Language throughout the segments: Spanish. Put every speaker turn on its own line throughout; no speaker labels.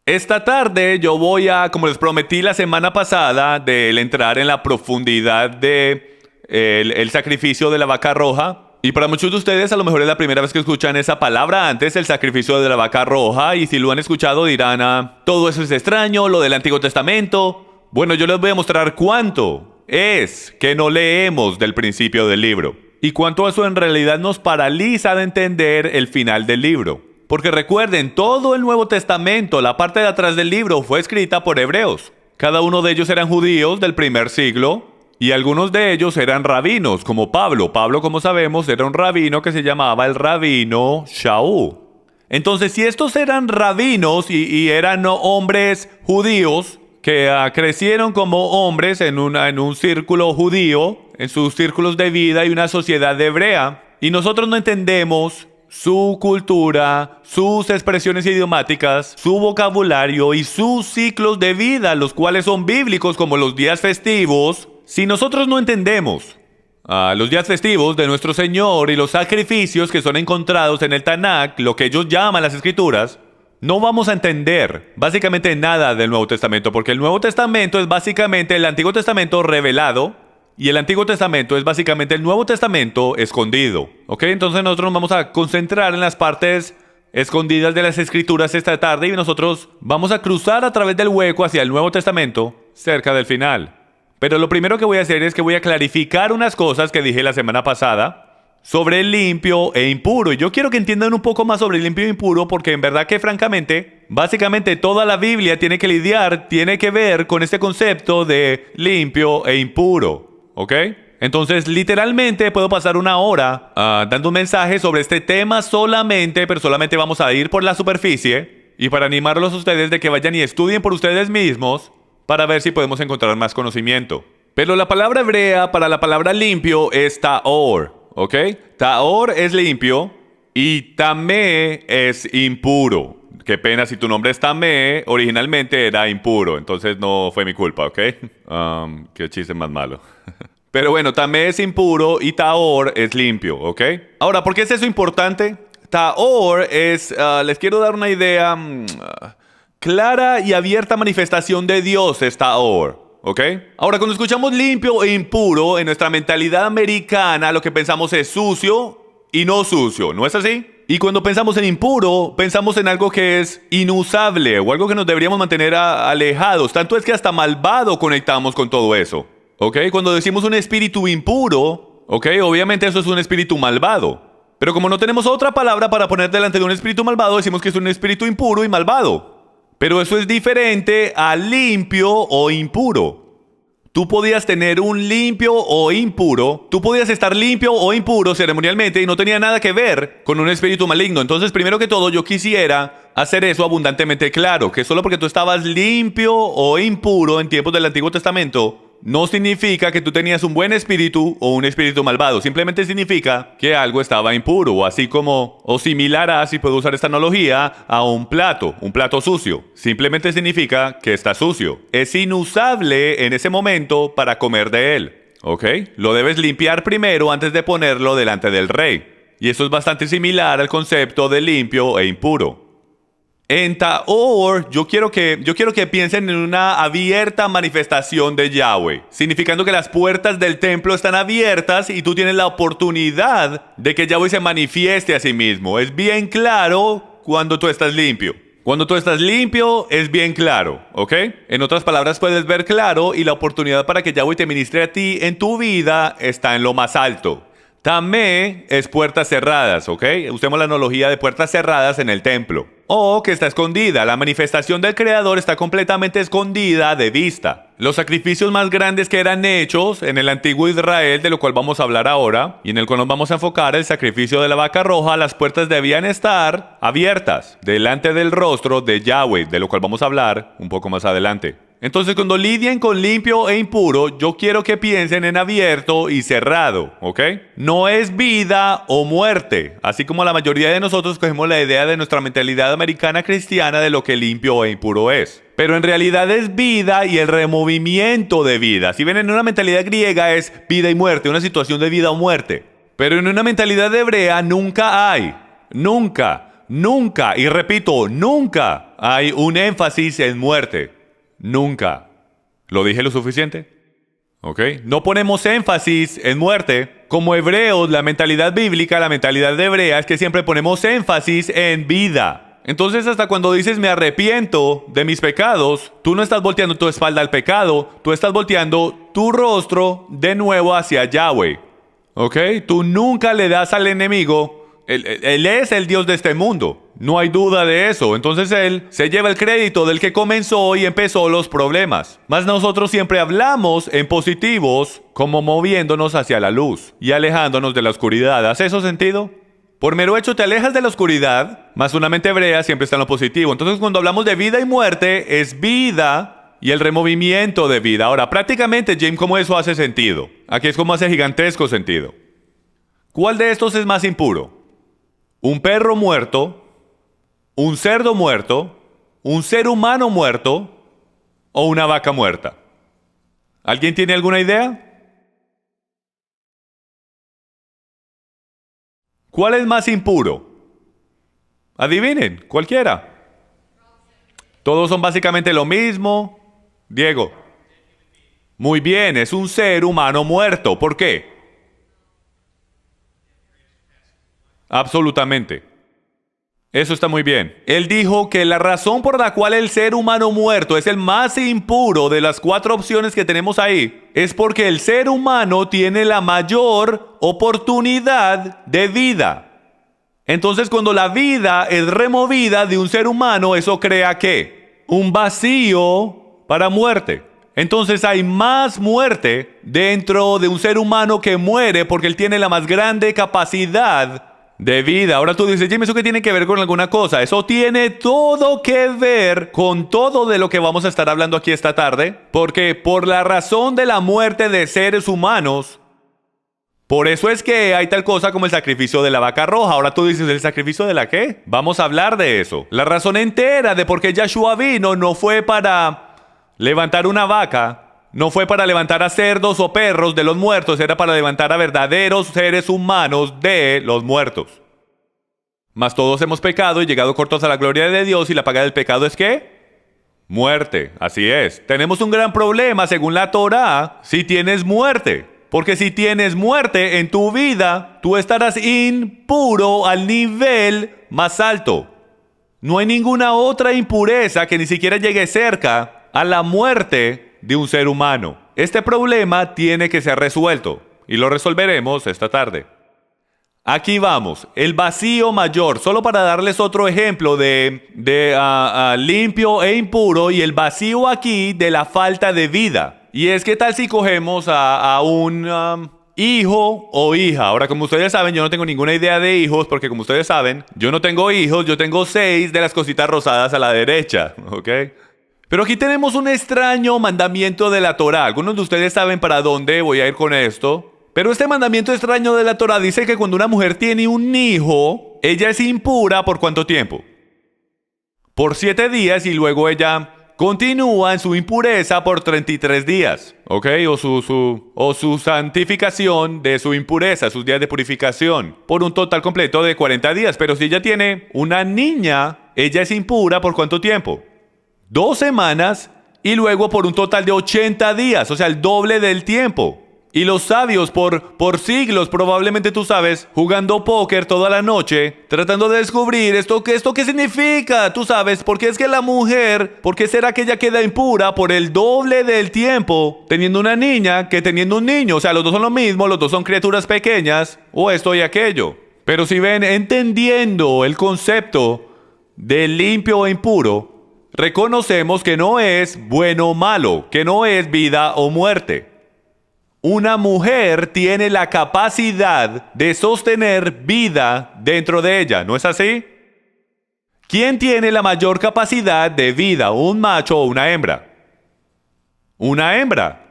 Esta tarde yo voy a, como les prometí la semana pasada, de entrar en la profundidad de el sacrificio de la vaca roja. Y para muchos de ustedes a lo mejor es la primera vez que escuchan esa palabra antes, el sacrificio de la vaca roja. Y si lo han escuchado dirán, todo eso es extraño, lo del Antiguo Testamento. Bueno, yo les voy a mostrar cuánto es que no leemos del principio del libro. Y cuánto eso en realidad nos paraliza de entender el final del libro. Porque recuerden, todo el Nuevo Testamento, la parte de atrás del libro, fue escrita por hebreos. Cada uno de ellos eran judíos del primer siglo y algunos de ellos eran rabinos, como Pablo. Pablo, como sabemos, era un rabino que se llamaba el rabino Shaul. Entonces, si estos eran rabinos y eran hombres judíos que crecieron como hombres en un círculo judío, en sus círculos de vida y una sociedad hebrea, y nosotros no entendemos su cultura, sus expresiones idiomáticas, su vocabulario y sus ciclos de vida, los cuales son bíblicos como los días festivos. Si nosotros no entendemos los días festivos de nuestro Señor y los sacrificios que son encontrados en el Tanakh, lo que ellos llaman las Escrituras, no vamos a entender básicamente nada del Nuevo Testamento, porque el Nuevo Testamento es básicamente el Antiguo Testamento revelado. Y el Antiguo Testamento es básicamente el Nuevo Testamento escondido. ¿Ok? Entonces nosotros nos vamos a concentrar en las partes escondidas de las Escrituras esta tarde y nosotros vamos a cruzar a través del hueco hacia el Nuevo Testamento cerca del final. Pero lo primero que voy a hacer es que voy a clarificar unas cosas que dije la semana pasada sobre el limpio e impuro. Y yo quiero que entiendan un poco más sobre el limpio e impuro porque en verdad que francamente, básicamente toda la Biblia tiene que ver con este concepto de limpio e impuro. ¿Ok? Entonces, literalmente puedo pasar una hora dando un mensaje sobre este tema solamente, pero solamente vamos a ir por la superficie y para animarlos a ustedes de que vayan y estudien por ustedes mismos para ver si podemos encontrar más conocimiento. Pero la palabra hebrea para la palabra limpio es ta'or, ¿ok? Ta'or es limpio y tamé es impuro. Qué pena si tu nombre es Tamé, originalmente era impuro, entonces no fue mi culpa, ¿ok? Qué chiste más malo. Pero bueno, Tamé es impuro y Taor es limpio, ¿ok? Ahora, ¿por qué es eso importante? Taor es, les quiero dar una idea, clara y abierta manifestación de Dios es Taor, ¿ok? Ahora, cuando escuchamos limpio e impuro, en nuestra mentalidad americana lo que pensamos es sucio y no sucio, ¿no es así? Y cuando pensamos en impuro, pensamos en algo que es inusable o algo que nos deberíamos mantener alejados. Tanto es que hasta malvado conectamos con todo eso. ¿Ok? Cuando decimos un espíritu impuro, ¿ok? Obviamente eso es un espíritu malvado. Pero como no tenemos otra palabra para poner delante de un espíritu malvado, decimos que es un espíritu impuro y malvado. Pero eso es diferente a limpio o impuro. Tú podías tener un limpio o impuro. Tú podías estar limpio o impuro ceremonialmente y no tenía nada que ver con un espíritu maligno. Entonces, primero que todo, yo quisiera hacer eso abundantemente claro. Que solo porque tú estabas limpio o impuro en tiempos del Antiguo Testamento, no significa que tú tenías un buen espíritu o un espíritu malvado. Simplemente significa que algo estaba impuro. Así como, o similar a, si puedo usar esta analogía, a un plato sucio. Simplemente significa que está sucio. Es inusable en ese momento para comer de él. ¿Ok? Lo debes limpiar primero antes de ponerlo delante del rey. Y eso es bastante similar al concepto de limpio e impuro. En Ta'or, yo quiero que piensen en una abierta manifestación de Yahweh, significando que las puertas del templo están abiertas y tú tienes la oportunidad de que Yahweh se manifieste a sí mismo. Es bien claro cuando tú estás limpio. Cuando tú estás limpio, es bien claro, ¿ok? En otras palabras, puedes ver claro y la oportunidad para que Yahweh te ministre a ti en tu vida está en lo más alto. Tamé es puertas cerradas, ¿ok? Usemos la analogía de puertas cerradas en el templo. O que está escondida. La manifestación del Creador está completamente escondida de vista. Los sacrificios más grandes que eran hechos en el antiguo Israel, de lo cual vamos a hablar ahora, y en el cual nos vamos a enfocar, el sacrificio de la vaca roja, las puertas debían estar abiertas delante del rostro de Yahweh, de lo cual vamos a hablar un poco más adelante. Entonces, cuando lidien con limpio e impuro, yo quiero que piensen en abierto y cerrado, ¿ok? No es vida o muerte, así como la mayoría de nosotros cogemos la idea de nuestra mentalidad americana cristiana de lo que limpio e impuro es. Pero en realidad es vida y el removimiento de vida. Si ven, en una mentalidad griega es vida y muerte, una situación de vida o muerte. Pero en una mentalidad hebrea nunca hay, nunca, y repito, nunca hay un énfasis en muerte. Nunca. ¿Lo dije lo suficiente? ¿Ok? No ponemos énfasis en muerte. Como hebreos, la mentalidad bíblica, la mentalidad hebrea es que siempre ponemos énfasis en vida. Entonces, hasta cuando dices me arrepiento de mis pecados, tú no estás volteando tu espalda al pecado, tú estás volteando tu rostro de nuevo hacia Yahweh. ¿Ok? Tú nunca le das al enemigo. Él es el Dios de este mundo. No hay duda de eso. Entonces Él se lleva el crédito del que comenzó y empezó los problemas. Mas nosotros siempre hablamos en positivos, como moviéndonos hacia la luz y alejándonos de la oscuridad. ¿Hace eso sentido? Por mero hecho te alejas de la oscuridad, mas una mente hebrea siempre está en lo positivo. Entonces cuando hablamos de vida y muerte, es vida y el removimiento de vida. Ahora, prácticamente, James, ¿cómo eso hace sentido? Aquí es como hace gigantesco sentido. ¿Cuál de estos es más impuro? ¿Un perro muerto? ¿Un cerdo muerto? ¿Un ser humano muerto? ¿O una vaca muerta? ¿Alguien tiene alguna idea? ¿Cuál es más impuro? Adivinen, cualquiera. Todos son básicamente lo mismo. Diego. Muy bien, es un ser humano muerto. ¿Por qué? Absolutamente. Eso está muy bien. Él dijo que la razón por la cual el ser humano muerto es el más impuro de las 4 opciones que tenemos ahí es porque el ser humano tiene la mayor oportunidad de vida. Entonces, cuando la vida es removida de un ser humano, eso crea ¿qué? Un vacío para muerte. Entonces hay más muerte dentro de un ser humano que muere porque él tiene la más grande capacidad de vida. Ahora tú dices, Jimmy, ¿eso qué tiene que ver con alguna cosa? Eso tiene todo que ver con todo de lo que vamos a estar hablando aquí esta tarde, porque por la razón de la muerte de seres humanos, por eso es que hay tal cosa como el sacrificio de la vaca roja. Ahora tú dices, ¿el sacrificio de la qué? Vamos a hablar de eso. La razón entera de por qué Yahshua vino no fue para levantar una vaca, no fue para levantar a cerdos o perros de los muertos, era para levantar a verdaderos seres humanos de los muertos. Mas todos hemos pecado y llegado cortos a la gloria de Dios, y la paga del pecado es ¿qué? Muerte. Así es. Tenemos un gran problema según la Torá si tienes muerte. Porque si tienes muerte en tu vida, tú estarás impuro al nivel más alto. No hay ninguna otra impureza que ni siquiera llegue cerca a la muerte de un ser humano. Este problema tiene que ser resuelto y lo resolveremos esta tarde. Aquí vamos, el vacío mayor, solo para darles otro ejemplo de limpio e impuro, y el vacío aquí de la falta de vida. Y es que tal si cogemos a un hijo o hija. Ahora, como ustedes saben, yo no tengo ninguna idea de hijos, porque como ustedes saben, yo no tengo hijos, yo tengo 6 de las cositas rosadas a la derecha, ¿ok? Pero aquí tenemos un extraño mandamiento de la Torá. Algunos de ustedes saben para dónde voy a ir con esto. Pero este mandamiento extraño de la Torá dice que cuando una mujer tiene un hijo, ella es impura ¿por cuánto tiempo? Por 7 días, y luego ella continúa en su impureza por 33 días. ¿Ok? O su santificación de su impureza, sus días de purificación, por un total completo de 40 días. Pero si ella tiene una niña, ella es impura ¿por cuánto tiempo? 2 semanas, y luego por un total de 80 días, o sea, el doble del tiempo. Y los sabios por siglos, probablemente tú sabes, jugando póker toda la noche, tratando de descubrir esto qué significa, tú sabes, porque es que la mujer, ¿por qué será que ella queda impura por el doble del tiempo teniendo una niña que teniendo un niño? O sea, los dos son lo mismo, los dos son criaturas pequeñas, o esto y aquello. Pero si ven, entendiendo el concepto de limpio o impuro, reconocemos que no es bueno o malo, que no es vida o muerte. Una mujer tiene la capacidad de sostener vida dentro de ella, ¿no es así? ¿Quién tiene la mayor capacidad de vida, un macho o una hembra? Una hembra.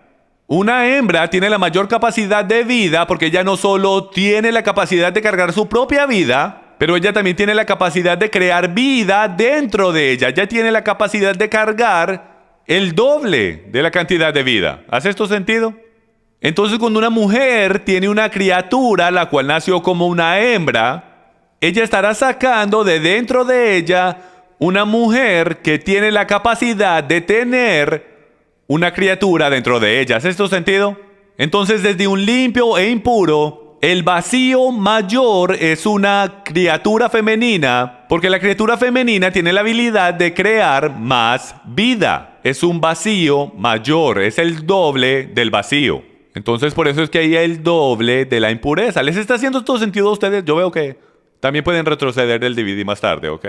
Una hembra tiene la mayor capacidad de vida porque ella no solo tiene la capacidad de cargar su propia vida, pero ella también tiene la capacidad de crear vida dentro de ella. Ella tiene la capacidad de cargar el doble de la cantidad de vida. ¿Hace esto sentido? Entonces, cuando una mujer tiene una criatura, la cual nació como una hembra, ella estará sacando de dentro de ella una mujer que tiene la capacidad de tener una criatura dentro de ella. ¿Hace esto sentido? Entonces, desde un limpio e impuro, el vacío mayor es una criatura femenina, porque la criatura femenina tiene la habilidad de crear más vida. Es un vacío mayor, es el doble del vacío. Entonces, por eso es que hay el doble de la impureza. ¿Les está haciendo todo sentido a ustedes? Yo veo que también pueden retroceder del DVD más tarde, ¿ok?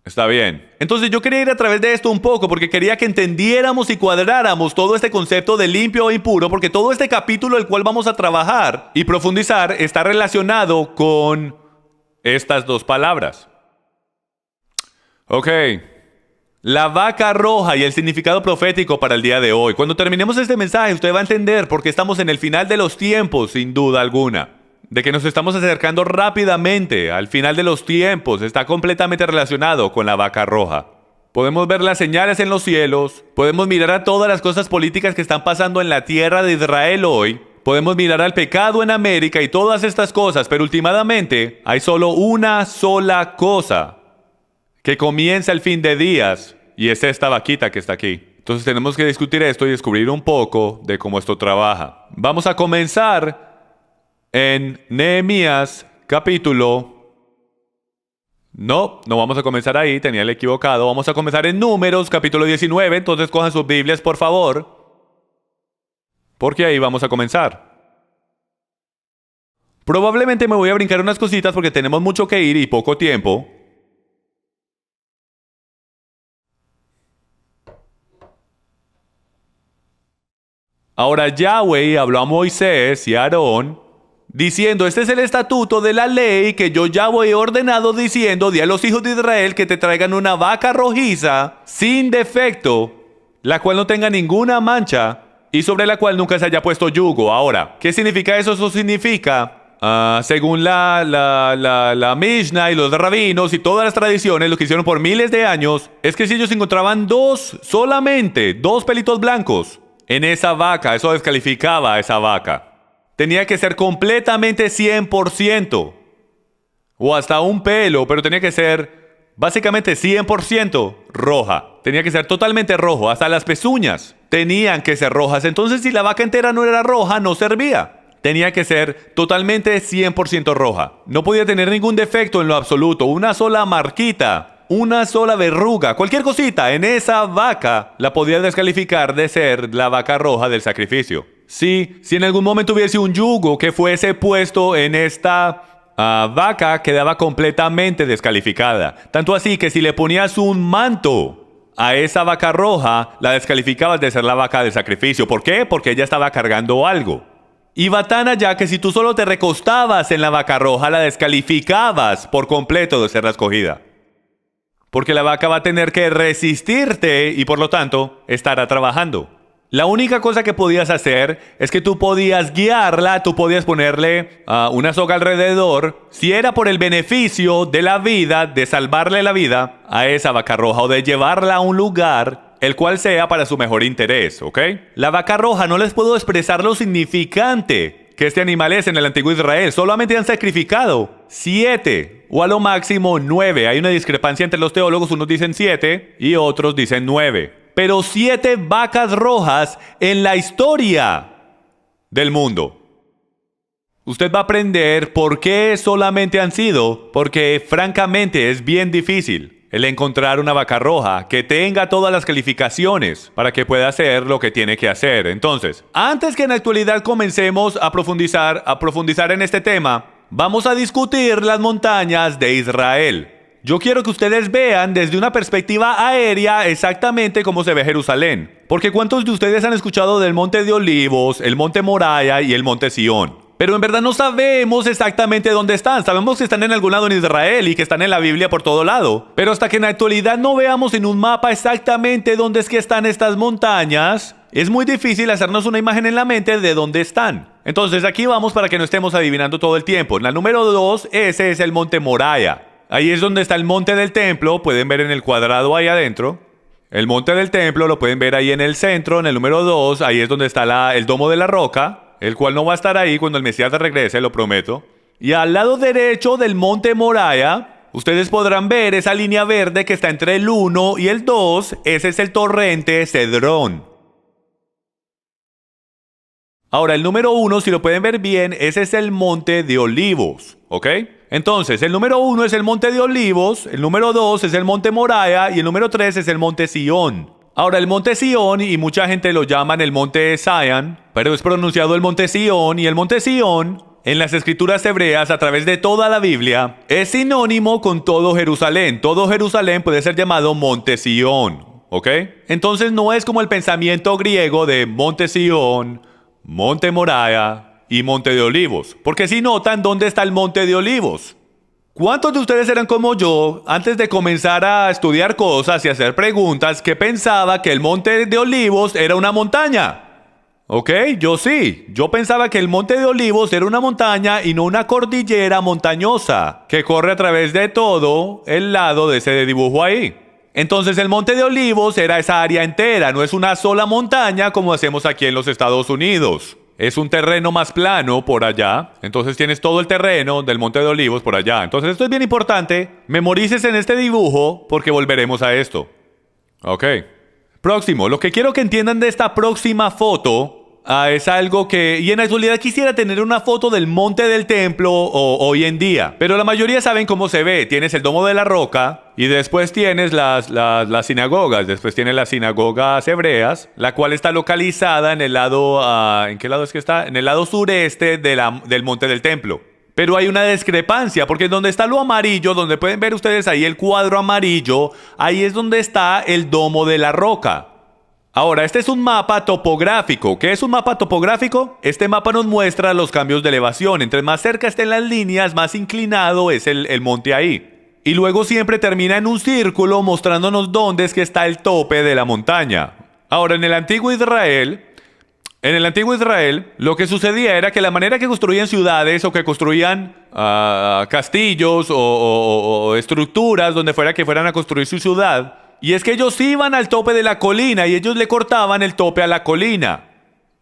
Está bien. Entonces yo quería ir a través de esto un poco porque quería que entendiéramos y cuadráramos todo este concepto de limpio e impuro, porque todo este capítulo el cual vamos a trabajar y profundizar está relacionado con estas dos palabras. Ok. La vaca roja y el significado profético para el día de hoy. Cuando terminemos este mensaje usted va a entender por qué estamos en el final de los tiempos, sin duda alguna. De que nos estamos acercando rápidamente al final de los tiempos está completamente relacionado con la vaca roja. Podemos ver las señales en los cielos, podemos mirar a todas las cosas políticas que están pasando en la tierra de Israel hoy, podemos mirar al pecado en América y todas estas cosas, pero últimamente hay solo una sola cosa que comienza el fin de días y es esta vaquita que está aquí. Entonces tenemos que discutir esto y descubrir un poco de cómo esto trabaja. Vamos a comenzar en Nehemías capítulo... No vamos a comenzar ahí, tenía el equivocado. Vamos a comenzar en Números capítulo 19, entonces cojan sus Biblias por favor, porque ahí vamos a comenzar. Probablemente me voy a brincar unas cositas porque tenemos mucho que ir y poco tiempo. Ahora Yahweh habló a Moisés y a Aarón diciendo, este es el estatuto de la ley que yo Yahweh he ordenado diciendo, di a los hijos de Israel que te traigan una vaca rojiza sin defecto, la cual no tenga ninguna mancha y sobre la cual nunca se haya puesto yugo. Ahora, ¿qué significa eso? Eso significa, según la Mishnah y los rabinos y todas las tradiciones, lo que hicieron por miles de años, es que si ellos encontraban solamente dos pelitos blancos en esa vaca, eso descalificaba a esa vaca. Tenía que ser completamente 100%. O hasta un pelo, pero tenía que ser básicamente 100% roja. Tenía que ser totalmente rojo. Hasta las pezuñas tenían que ser rojas. Entonces si la vaca entera no era roja, no servía. Tenía que ser totalmente 100% roja. No podía tener ningún defecto en lo absoluto. Una sola marquita, una sola verruga, cualquier cosita en esa vaca la podía descalificar de ser la vaca roja del sacrificio. Si en algún momento hubiese un yugo que fuese puesto en esta vaca, quedaba completamente descalificada. Tanto así que si le ponías un manto a esa vaca roja, la descalificabas de ser la vaca del sacrificio. ¿Por qué? Porque ella estaba cargando algo. Iba tan allá que si tú solo te recostabas en la vaca roja, la descalificabas por completo de ser la escogida. Porque la vaca va a tener que resistirte y por lo tanto estará trabajando. La única cosa que podías hacer es que tú podías guiarla, tú podías ponerle una soga alrededor, si era por el beneficio de la vida, de salvarle la vida a esa vaca roja o de llevarla a un lugar el cual sea para su mejor interés, ¿ok? La vaca roja no les puedo expresar lo significante que este animal es en el antiguo Israel. Solamente han sacrificado 7 o a lo máximo 9. Hay una discrepancia entre los teólogos, unos dicen 7 y otros dicen 9. Pero 7 vacas rojas en la historia del mundo. Usted va a aprender por qué solamente han sido, porque francamente es bien difícil el encontrar una vaca roja que tenga todas las calificaciones para que pueda hacer lo que tiene que hacer. Entonces, antes que en la actualidad comencemos a profundizar en este tema, vamos a discutir las montañas de Israel. Yo quiero que ustedes vean desde una perspectiva aérea exactamente cómo se ve Jerusalén. Porque ¿cuántos de ustedes han escuchado del Monte de Olivos, el Monte Moriah y el Monte Sión? Pero en verdad no sabemos exactamente dónde están. Sabemos que están en algún lado en Israel y que están en la Biblia por todo lado. Pero hasta que en la actualidad no veamos en un mapa exactamente dónde es que están estas montañas, es muy difícil hacernos una imagen en la mente de dónde están. Entonces aquí vamos para que no estemos adivinando todo el tiempo. En la número 2, ese es el Monte Moriah. Ahí es donde está el monte del templo, pueden ver en el cuadrado ahí adentro. El monte del templo lo pueden ver ahí en el centro, en el número 2, ahí es donde está el domo de la roca, el cual no va a estar ahí cuando el Mesías regrese, lo prometo. Y al lado derecho del monte Moriah ustedes podrán ver esa línea verde que está entre el 1 y el 2, ese es el torrente Cedrón. Ahora, el número 1, si lo pueden ver bien, ese es el Monte de Olivos, ¿ok? Entonces, el número 1 es el Monte de Olivos, el número 2 es el Monte Moriah y el número 3 es el Monte Sión. Ahora, el Monte Sión, y mucha gente lo llaman el Monte Zion, pero es pronunciado el Monte Sión, y el Monte Sión, en las escrituras hebreas, a través de toda la Biblia, es sinónimo con todo Jerusalén. Todo Jerusalén puede ser llamado Monte Sión, ¿ok? Entonces, no es como el pensamiento griego de Monte Sión, Monte Moriah y Monte de Olivos. Porque si notan, ¿dónde está el Monte de Olivos? ¿Cuántos de ustedes eran como yo, antes de comenzar a estudiar cosas y hacer preguntas, que pensaba que el Monte de Olivos era una montaña? ¿Ok? Yo sí. Yo pensaba que el Monte de Olivos era una montaña y no una cordillera montañosa que corre a través de todo el lado de ese dibujo ahí. Entonces el Monte de Olivos era esa área entera, no es una sola montaña como hacemos aquí en los Estados Unidos. Es un terreno más plano por allá, entonces tienes todo el terreno del Monte de Olivos por allá. Entonces esto es bien importante, memorices en este dibujo porque volveremos a esto. Ok. Próximo, lo que quiero que entiendan de esta próxima foto es algo que, y en la actualidad quisiera tener una foto del monte del templo hoy en día, pero la mayoría saben cómo se ve. Tienes el Domo de la Roca y después tienes las sinagogas, después tienes las sinagogas hebreas, la cual está localizada en el lado, ¿en qué lado es que está? En el lado sureste del monte del templo. Pero hay una discrepancia, porque donde está lo amarillo, donde pueden ver ustedes ahí el cuadro amarillo, ahí es donde está el Domo de la Roca. Ahora, este es un mapa topográfico. ¿Qué es un mapa topográfico? Este mapa nos muestra los cambios de elevación. Entre más cerca estén las líneas, más inclinado es el monte ahí. Y luego siempre termina en un círculo mostrándonos dónde es que está el tope de la montaña. Ahora, en el antiguo Israel, lo que sucedía era que la manera que construían ciudades o que construían castillos o estructuras donde fuera que fueran a construir su ciudad, y es que ellos iban al tope de la colina y ellos le cortaban el tope a la colina.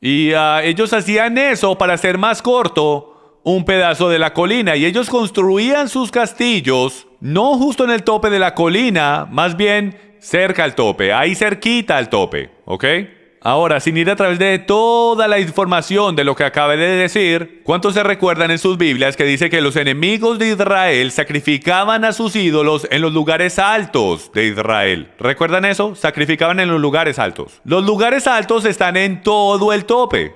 Y ellos hacían eso para hacer más corto un pedazo de la colina. Y ellos construían sus castillos no justo en el tope de la colina, más bien cerca al tope, ahí cerquita al tope, ¿ok? Ahora, sin ir a través de toda la información de lo que acabé de decir, ¿cuántos se recuerdan en sus Biblias que dice que los enemigos de Israel sacrificaban a sus ídolos en los lugares altos de Israel? ¿Recuerdan eso? Sacrificaban en los lugares altos. Los lugares altos están en todo el tope.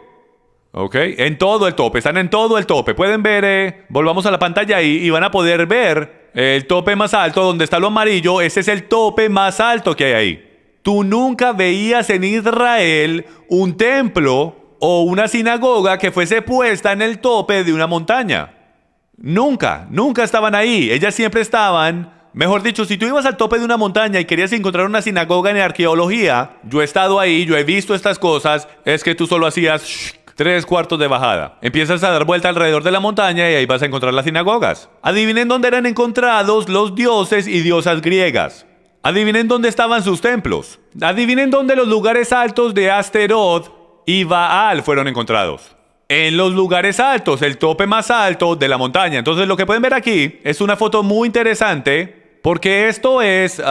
¿Ok? En todo el tope, están en todo el tope. Pueden ver, volvamos a la pantalla ahí y van a poder ver el tope más alto, donde está lo amarillo. Ese es el tope más alto que hay ahí. Tú nunca veías en Israel un templo o una sinagoga que fuese puesta en el tope de una montaña. Nunca estaban ahí. Ellas siempre estaban, mejor dicho, si tú ibas al tope de una montaña y querías encontrar una sinagoga en arqueología, yo he estado ahí, yo he visto estas cosas, es que tú solo hacías 3/4 de bajada. Empiezas a dar vuelta alrededor de la montaña y ahí vas a encontrar las sinagogas. Adivinen dónde eran encontrados los dioses y diosas griegas. Adivinen dónde estaban sus templos. Adivinen dónde los lugares altos de Asteroth y Baal fueron encontrados. En los lugares altos, el tope más alto de la montaña. Entonces lo que pueden ver aquí es una foto muy interesante porque esto es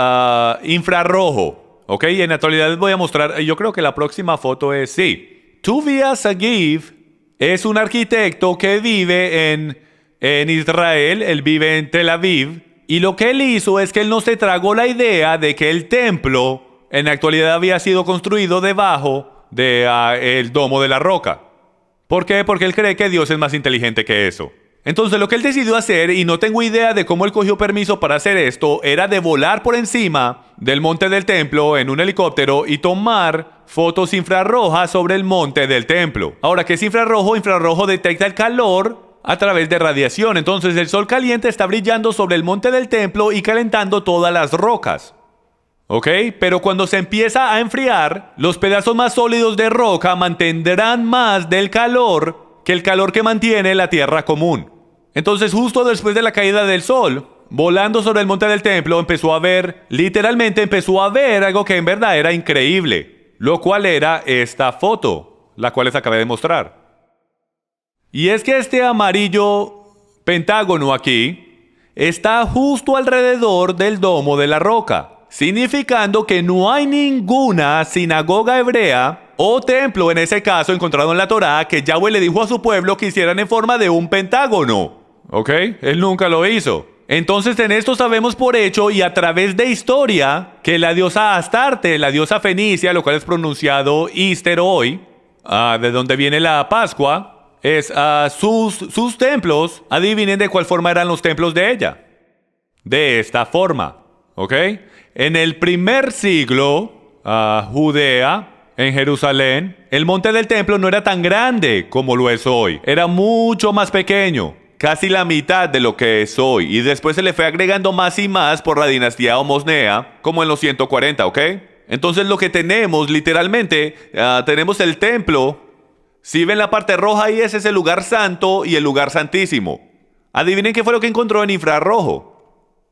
infrarrojo. ¿Ok? Y en la actualidad les voy a mostrar, yo creo que la próxima foto es, sí. Tuvia Sagiv es un arquitecto que vive en Israel, él vive en Tel Aviv. Y lo que él hizo es que él no se tragó la idea de que el templo en la actualidad había sido construido debajo del Domo de la Roca. ¿Por qué? Porque él cree que Dios es más inteligente que eso. Entonces lo que él decidió hacer, y no tengo idea de cómo él cogió permiso para hacer esto, era de volar por encima del monte del templo en un helicóptero y tomar fotos infrarrojas sobre el monte del templo. Ahora, ¿qué es infrarrojo? Infrarrojo detecta el calor a través de radiación. Entonces el sol caliente está brillando sobre el monte del templo y calentando todas las rocas. ¿Ok? Pero cuando se empieza a enfriar, los pedazos más sólidos de roca mantendrán más del calor que el calor que mantiene la tierra común. Entonces justo después de la caída del sol, volando sobre el monte del templo, literalmente empezó a ver algo que en verdad era increíble, lo cual era esta foto, la cual les acabé de mostrar. Y es que este amarillo pentágono aquí está justo alrededor del domo de la roca, significando que no hay ninguna sinagoga hebrea o templo en ese caso encontrado en la Torá que Yahweh le dijo a su pueblo que hicieran en forma de un pentágono. ¿Ok? Él nunca lo hizo. Entonces en esto sabemos por hecho y a través de historia que la diosa Astarte, la diosa fenicia, lo cual es pronunciado Easter hoy, de donde viene la Pascua, es sus templos, adivinen de cuál forma eran los templos de ella. De esta forma, ¿ok? En el primer siglo, Judea, en Jerusalén, el monte del templo no era tan grande como lo es hoy. Era mucho más pequeño, casi la mitad de lo que es hoy. Y después se le fue agregando más y más por la dinastía Omosnea, como en los 140, ¿ok? Entonces lo que tenemos, literalmente, tenemos el templo. Si ven la parte roja ahí, ese es el lugar santo y el lugar santísimo. Adivinen qué fue lo que encontró en infrarrojo.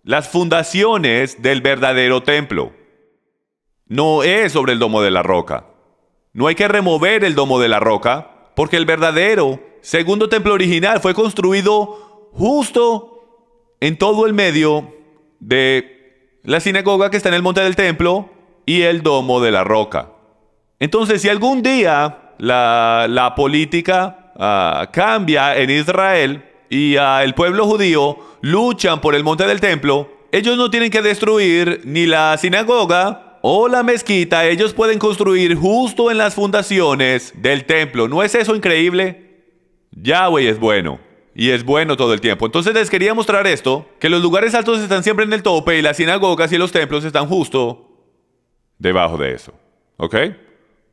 Las fundaciones del verdadero templo. No es sobre el domo de la roca. No hay que remover el domo de la roca, porque el verdadero segundo templo original fue construido justo en todo el medio de la sinagoga que está en el monte del templo y el domo de la roca. Entonces, si algún día la política cambia en Israel y el pueblo judío luchan por el monte del templo, ellos no tienen que destruir ni la sinagoga o la mezquita, ellos pueden construir justo en las fundaciones del templo. ¿No es eso increíble? Yahweh es bueno, y es bueno todo el tiempo. Entonces les quería mostrar esto, que los lugares altos están siempre en el tope y las sinagogas y los templos están justo debajo de eso. ¿Ok?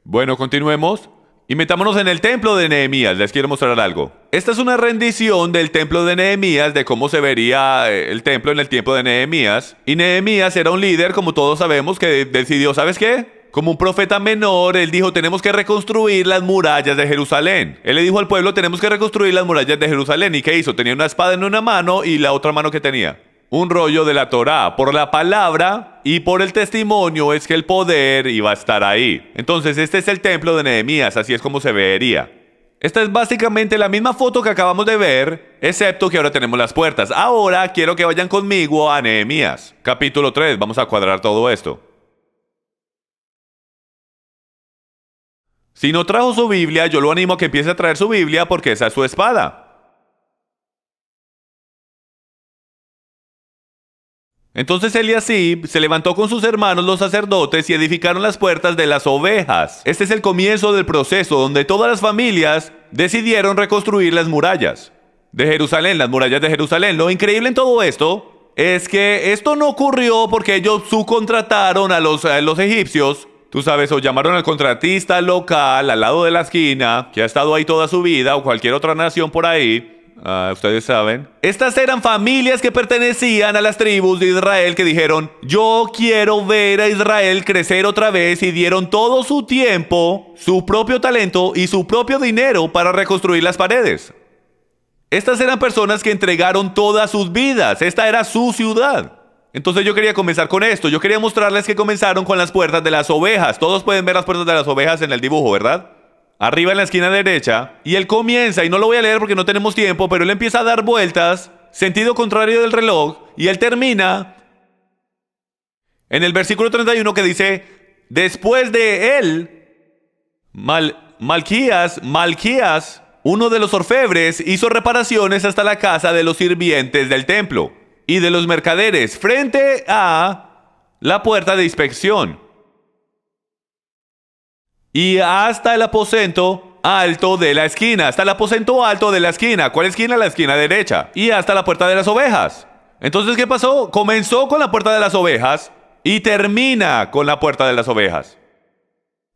Bueno, continuemos. Y metámonos en el templo de Nehemías. Les quiero mostrar algo. Esta es una rendición del templo de Nehemías, de cómo se vería el templo en el tiempo de Nehemías. Y Nehemías era un líder, como todos sabemos, que decidió, ¿sabes qué? Como un profeta menor, él dijo, tenemos que reconstruir las murallas de Jerusalén. Él le dijo al pueblo, tenemos que reconstruir las murallas de Jerusalén. ¿Y qué hizo? Tenía una espada en una mano y la otra mano que tenía un rollo de la Torá. Por la palabra y por el testimonio es que el poder iba a estar ahí. Entonces este es el templo de Nehemías, así es como se vería. Esta es básicamente la misma foto que acabamos de ver, excepto que ahora tenemos las puertas. Ahora quiero que vayan conmigo a Nehemías, capítulo 3, vamos a cuadrar todo esto. Si no trajo su Biblia, yo lo animo a que empiece a traer su Biblia porque esa es su espada. Entonces Eliasib se levantó con sus hermanos los sacerdotes y edificaron las puertas de las ovejas. Este es el comienzo del proceso donde todas las familias decidieron reconstruir las murallas de Jerusalén, las murallas de Jerusalén. Lo increíble en todo esto es que esto no ocurrió porque ellos subcontrataron a los egipcios, tú sabes, o llamaron al contratista local al lado de la esquina, que ha estado ahí toda su vida, o cualquier otra nación por ahí. Ustedes saben. Estas eran familias que pertenecían a las tribus de Israel que dijeron, yo quiero ver a Israel crecer otra vez, y dieron todo su tiempo, su propio talento y su propio dinero para reconstruir las paredes. Estas eran personas que entregaron todas sus vidas. Esta era su ciudad. Entonces yo quería comenzar con esto. Yo quería mostrarles que comenzaron con las puertas de las ovejas. Todos pueden ver las puertas de las ovejas en el dibujo, ¿verdad? Arriba en la esquina derecha, y él comienza, y no lo voy a leer porque no tenemos tiempo, pero él empieza a dar vueltas, sentido contrario del reloj, y él termina en el versículo 31 que dice, después de él, Malquías, uno de los orfebres, hizo reparaciones hasta la casa de los sirvientes del templo y de los mercaderes, frente a la puerta de inspección, y hasta el aposento alto de la esquina. Hasta el aposento alto de la esquina. ¿Cuál esquina? La esquina derecha. Y hasta la puerta de las ovejas. Entonces, ¿qué pasó? Comenzó con la puerta de las ovejas y termina con la puerta de las ovejas.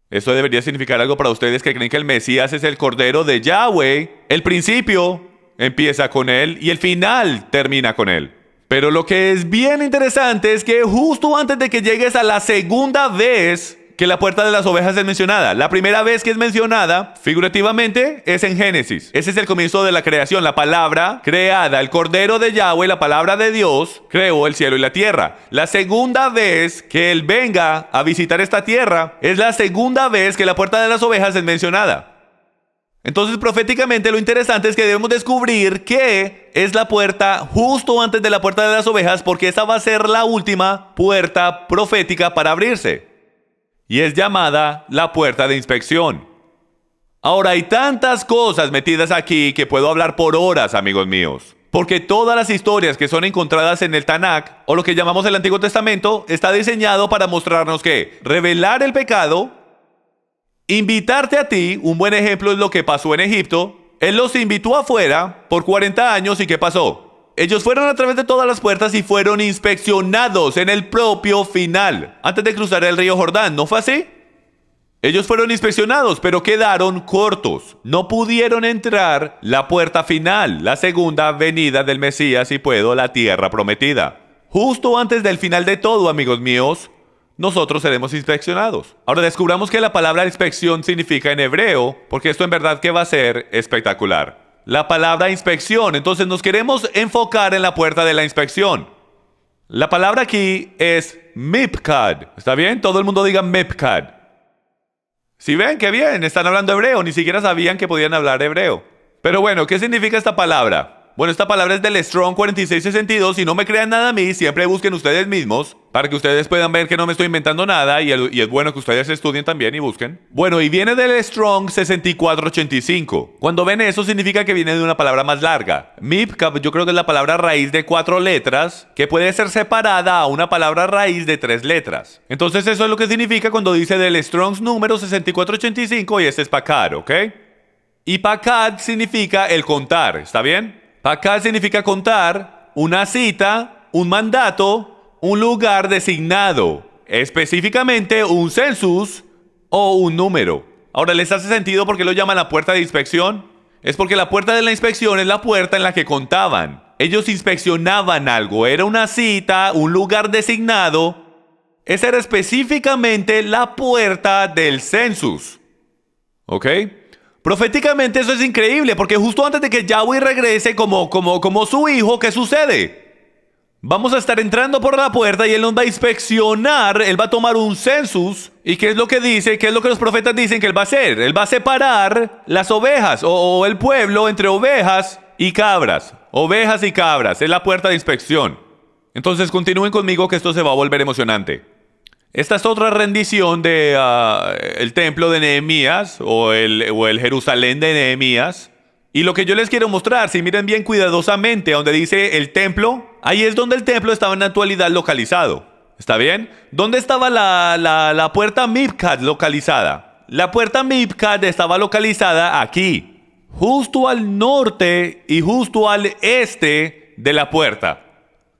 Esto debería significar algo para ustedes que creen que el Mesías es el Cordero de Yahweh. El principio empieza con él y el final termina con él. Pero lo que es bien interesante es que justo antes de que llegues a la segunda vez que la puerta de las ovejas es mencionada. La primera vez que es mencionada, figurativamente, es en Génesis. Ese es el comienzo de la creación. La palabra creada, el Cordero de Yahweh, la palabra de Dios, creó el cielo y la tierra. La segunda vez que Él venga a visitar esta tierra, es la segunda vez que la puerta de las ovejas es mencionada. Entonces, proféticamente, lo interesante es que debemos descubrir qué es la puerta justo antes de la puerta de las ovejas, porque esa va a ser la última puerta profética para abrirse. Y es llamada la puerta de inspección. Ahora, hay tantas cosas metidas aquí que puedo hablar por horas, amigos míos. Porque todas las historias que son encontradas en el Tanakh, o lo que llamamos el Antiguo Testamento, está diseñado para mostrarnos que revelar el pecado, invitarte a ti, un buen ejemplo es lo que pasó en Egipto. Él los invitó afuera por 40 años y ¿qué pasó? Ellos fueron a través de todas las puertas y fueron inspeccionados en el propio final, antes de cruzar el río Jordán. ¿No fue así? Ellos fueron inspeccionados, pero quedaron cortos. No pudieron entrar la puerta final, la segunda venida del Mesías, si puedo, la tierra prometida. Justo antes del final de todo, amigos míos, nosotros seremos inspeccionados. Ahora descubramos que la palabra inspección significa en hebreo, porque esto en verdad que va a ser espectacular. La palabra inspección, entonces nos queremos enfocar en la puerta de la inspección. La palabra aquí es mipkad. ¿Está bien? Todo el mundo diga mipkad. Si ven, qué bien, están hablando hebreo, ni siquiera sabían que podían hablar hebreo. Pero bueno, ¿qué significa esta palabra? Bueno, esta palabra es del Strong 4662, si no me crean nada a mí, siempre busquen ustedes mismos, para que ustedes puedan ver que no me estoy inventando nada, y es bueno que ustedes estudien también y busquen. Bueno, y viene del Strong 6485. Cuando ven eso, significa que viene de una palabra más larga. Mipka, yo creo que es la palabra raíz de 4 letras, que puede ser separada a una palabra raíz de 3 letras. Entonces eso es lo que significa cuando dice del Strong's número 6485, y este es pakad, ¿ok? Y pakad significa el contar, ¿está bien? Pakad significa contar, una cita, un mandato, un lugar designado, específicamente un census o un número. Ahora, ¿les hace sentido por qué lo llaman la puerta de inspección? Es porque la puerta de la inspección es la puerta en la que contaban. Ellos inspeccionaban algo, era una cita, un lugar designado. Esa era específicamente la puerta del census. ¿Ok? Proféticamente eso es increíble, porque justo antes de que Yahweh regrese como su hijo, ¿qué sucede? Vamos a estar entrando por la puerta y Él nos va a inspeccionar, Él va a tomar un census. ¿Y qué es lo que dice? ¿Qué es lo que los profetas dicen que Él va a hacer? Él va a separar las ovejas o el pueblo entre ovejas y cabras. Ovejas y cabras, es la puerta de inspección. Entonces continúen conmigo que esto se va a volver emocionante. Esta es otra rendición de el templo de Nehemías o el Jerusalén de Nehemías. Y lo que yo les quiero mostrar, si miren bien cuidadosamente, donde dice el templo, ahí es donde el templo estaba en la actualidad localizado. ¿Está bien? ¿Dónde estaba la puerta Mipkad localizada? La puerta Mipkad estaba localizada aquí, justo al norte y justo al este de la puerta.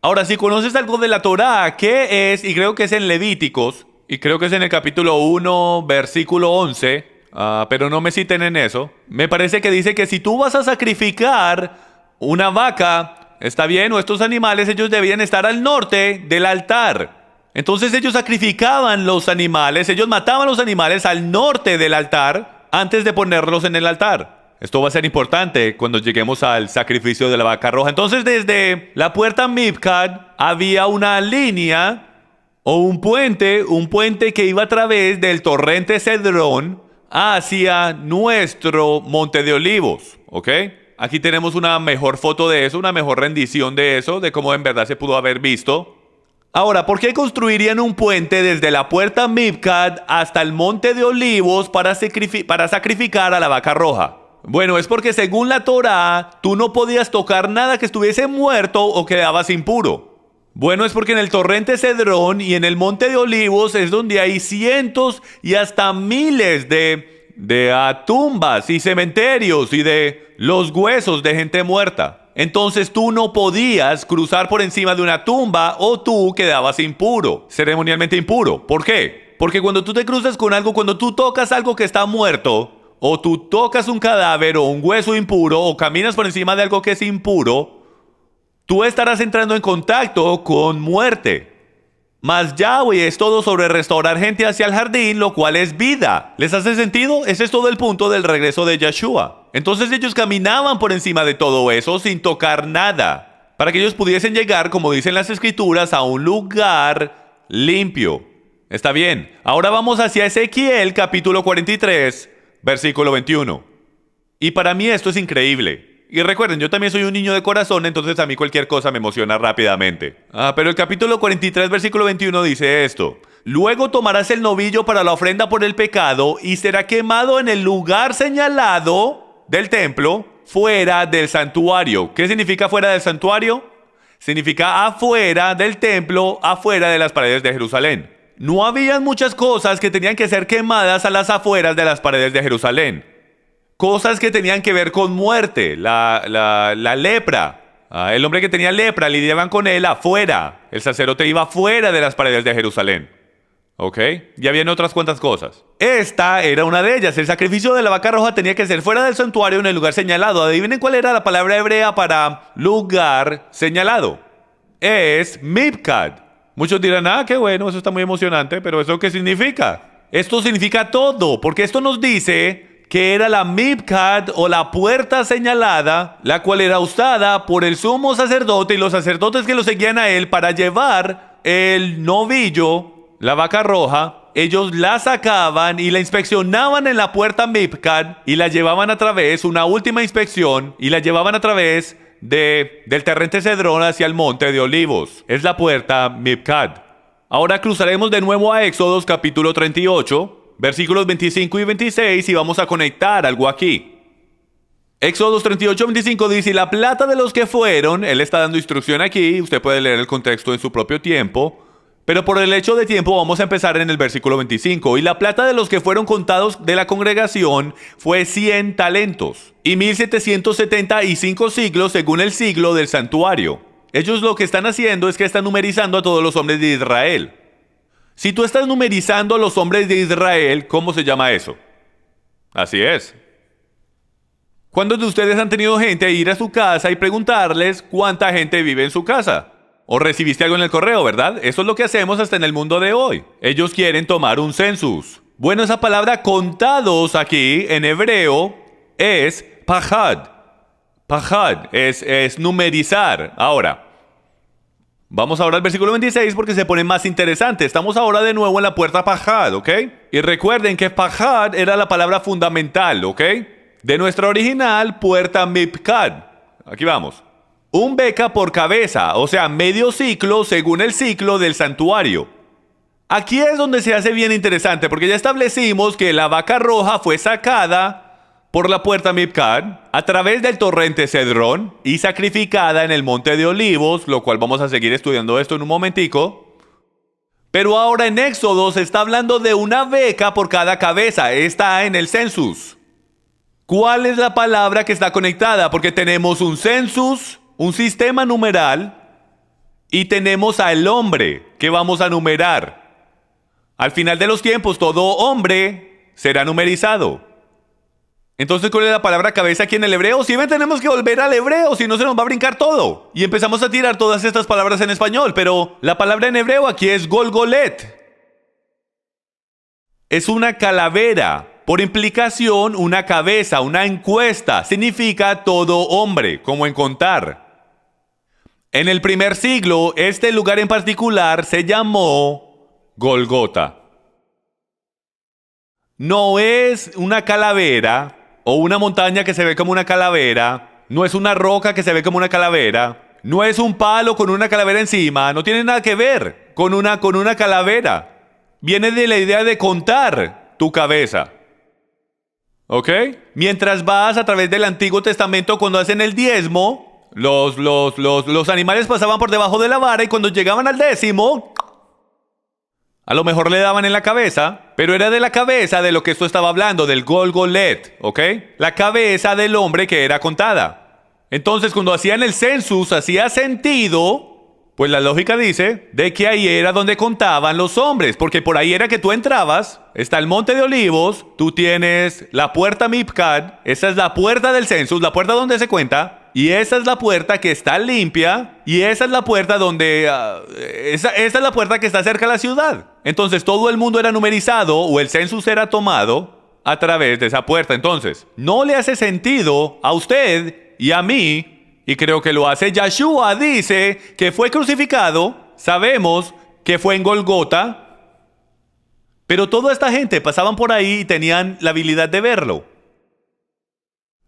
Ahora, si conoces algo de la Torá, ¿qué es? Y creo que es en Levíticos, y creo que es en el capítulo 1, versículo 11, pero no me citen en eso. Me parece que dice que si tú vas a sacrificar una vaca, está bien, o estos animales, ellos debían estar al norte del altar. Entonces ellos sacrificaban los animales, ellos mataban los animales al norte del altar antes de ponerlos en el altar. Esto va a ser importante cuando lleguemos al sacrificio de la vaca roja. Entonces, desde la puerta Mipkad había una línea o un puente que iba a través del torrente Cedrón hacia nuestro Monte de Olivos, ¿ok? Aquí tenemos una mejor foto de eso, una mejor rendición de eso, de cómo en verdad se pudo haber visto. Ahora, ¿por qué construirían un puente desde la puerta Mipkad hasta el Monte de Olivos para sacrificar a la vaca roja? Bueno, es porque según la Torá, tú no podías tocar nada que estuviese muerto o quedabas impuro. Bueno, es porque en el torrente Cedrón y en el Monte de Olivos es donde hay cientos y hasta miles de tumbas y cementerios y de los huesos de gente muerta. Entonces tú no podías cruzar por encima de una tumba o tú quedabas impuro, ceremonialmente impuro. ¿Por qué? Porque cuando tú te cruzas con algo, cuando tú tocas algo que está muerto, o tú tocas un cadáver o un hueso impuro o caminas por encima de algo que es impuro, tú estarás entrando en contacto con muerte. Mas Yahweh es todo sobre restaurar gente hacia el jardín, lo cual es vida. ¿Les hace sentido? Ese es todo el punto del regreso de Yeshua. Entonces ellos caminaban por encima de todo eso sin tocar nada, para que ellos pudiesen llegar, como dicen las escrituras, a un lugar limpio. Está bien. Ahora vamos hacia Ezequiel capítulo 43. Versículo 21. Y para mí esto es increíble. Y recuerden, yo también soy un niño de corazón, entonces a mí cualquier cosa me emociona rápidamente. Pero el capítulo 43, versículo 21 dice esto. Luego tomarás el novillo para la ofrenda por el pecado y será quemado en el lugar señalado del templo, fuera del santuario. ¿Qué significa fuera del santuario? Significa afuera del templo, afuera de las paredes de Jerusalén. No habían muchas cosas que tenían que ser quemadas a las afueras de las paredes de Jerusalén. Cosas que tenían que ver con muerte, la lepra. El hombre que tenía lepra, lidiaban con él afuera. El sacerdote iba afuera de las paredes de Jerusalén. ¿Ok? Y habían otras cuantas cosas. Esta era una de ellas. El sacrificio de la vaca roja tenía que ser fuera del santuario en el lugar señalado. Adivinen cuál era la palabra hebrea para lugar señalado. Es mipkad. Muchos dirán, qué bueno, eso está muy emocionante, pero ¿eso qué significa? Esto significa todo, porque esto nos dice que era la mipkad o la puerta señalada, la cual era usada por el sumo sacerdote y los sacerdotes que lo seguían a él para llevar el novillo, la vaca roja. Ellos la sacaban y la inspeccionaban en la puerta mipkad y la llevaban a través, una última inspección, y la llevaban a través del torrente Cedrón hacia el monte de Olivos. Es la puerta mipkad. Ahora cruzaremos de nuevo a Éxodos capítulo 38, versículos 25 y 26 y vamos a conectar algo aquí. Éxodos 38, 25 dice, y la plata de los que fueron, él está dando instrucción aquí, usted puede leer el contexto en su propio tiempo, pero por el hecho de tiempo vamos a empezar en el versículo 25. Y la plata de los que fueron contados de la congregación fue 100 talentos y 1775 siglos según el siglo del santuario. Ellos lo que están haciendo es que están numerizando a todos los hombres de Israel. Si tú estás numerizando a los hombres de Israel, ¿cómo se llama eso? Así es. ¿Cuántos de ustedes han tenido gente ir a su casa y preguntarles cuánta gente vive en su casa? O recibiste algo en el correo, ¿verdad? Eso es lo que hacemos hasta en el mundo de hoy. Ellos quieren tomar un census. Bueno, esa palabra contados aquí en hebreo es pajad. Pajad es numerizar. Ahora, vamos ahora al versículo 26 porque se pone más interesante. Estamos ahora de nuevo en la puerta pajad, ¿ok? Y recuerden que pajad era la palabra fundamental, ¿ok? De nuestra original, puerta mipkad. Aquí vamos. Un beca por cabeza, o sea, medio ciclo según el ciclo del santuario. Aquí es donde se hace bien interesante, porque ya establecimos que la vaca roja fue sacada por la puerta mipkad a través del torrente Cedrón y sacrificada en el monte de Olivos, lo cual vamos a seguir estudiando esto en un momentico. Pero ahora en Éxodo se está hablando de una beca por cada cabeza, está en el census. ¿Cuál es la palabra que está conectada? Porque tenemos un census, un sistema numeral, y tenemos al hombre que vamos a numerar. Al final de los tiempos, todo hombre será numerizado. Entonces, ¿cuál es la palabra cabeza aquí en el hebreo? Si ven, tenemos que volver al hebreo, si no se nos va a brincar todo. Y empezamos a tirar todas estas palabras en español, pero la palabra en hebreo aquí es golgolet. Es una calavera. Por implicación, una cabeza, una encuesta. Significa todo hombre, como en contar. En el primer siglo, este lugar en particular se llamó Golgota. No es una calavera o una montaña que se ve como una calavera. No es una roca que se ve como una calavera. No es un palo con una calavera encima. No tiene nada que ver con una calavera. Viene de la idea de contar tu cabeza. ¿Ok? Mientras vas a través del Antiguo Testamento, cuando hacen el diezmo, los animales pasaban por debajo de la vara y cuando llegaban al 10º, a lo mejor le daban en la cabeza, pero era de la cabeza de lo que esto estaba hablando, del golgolet, ¿ok? La cabeza del hombre que era contada. Entonces, cuando hacían el census, hacía sentido, pues la lógica dice, de que ahí era donde contaban los hombres, porque por ahí era que tú entrabas, está el monte de Olivos, tú tienes la puerta mipkad, esa es la puerta del census, la puerta donde se cuenta, y esa es la puerta que está limpia, y esa es la puerta donde, esa es la puerta que está cerca de la ciudad. Entonces todo el mundo era numerizado, o el census era tomado a través de esa puerta. Entonces, no le hace sentido a usted y a mí, y creo que lo hace Yeshua, dice que fue crucificado, sabemos que fue en Golgota, pero toda esta gente pasaban por ahí y tenían la habilidad de verlo.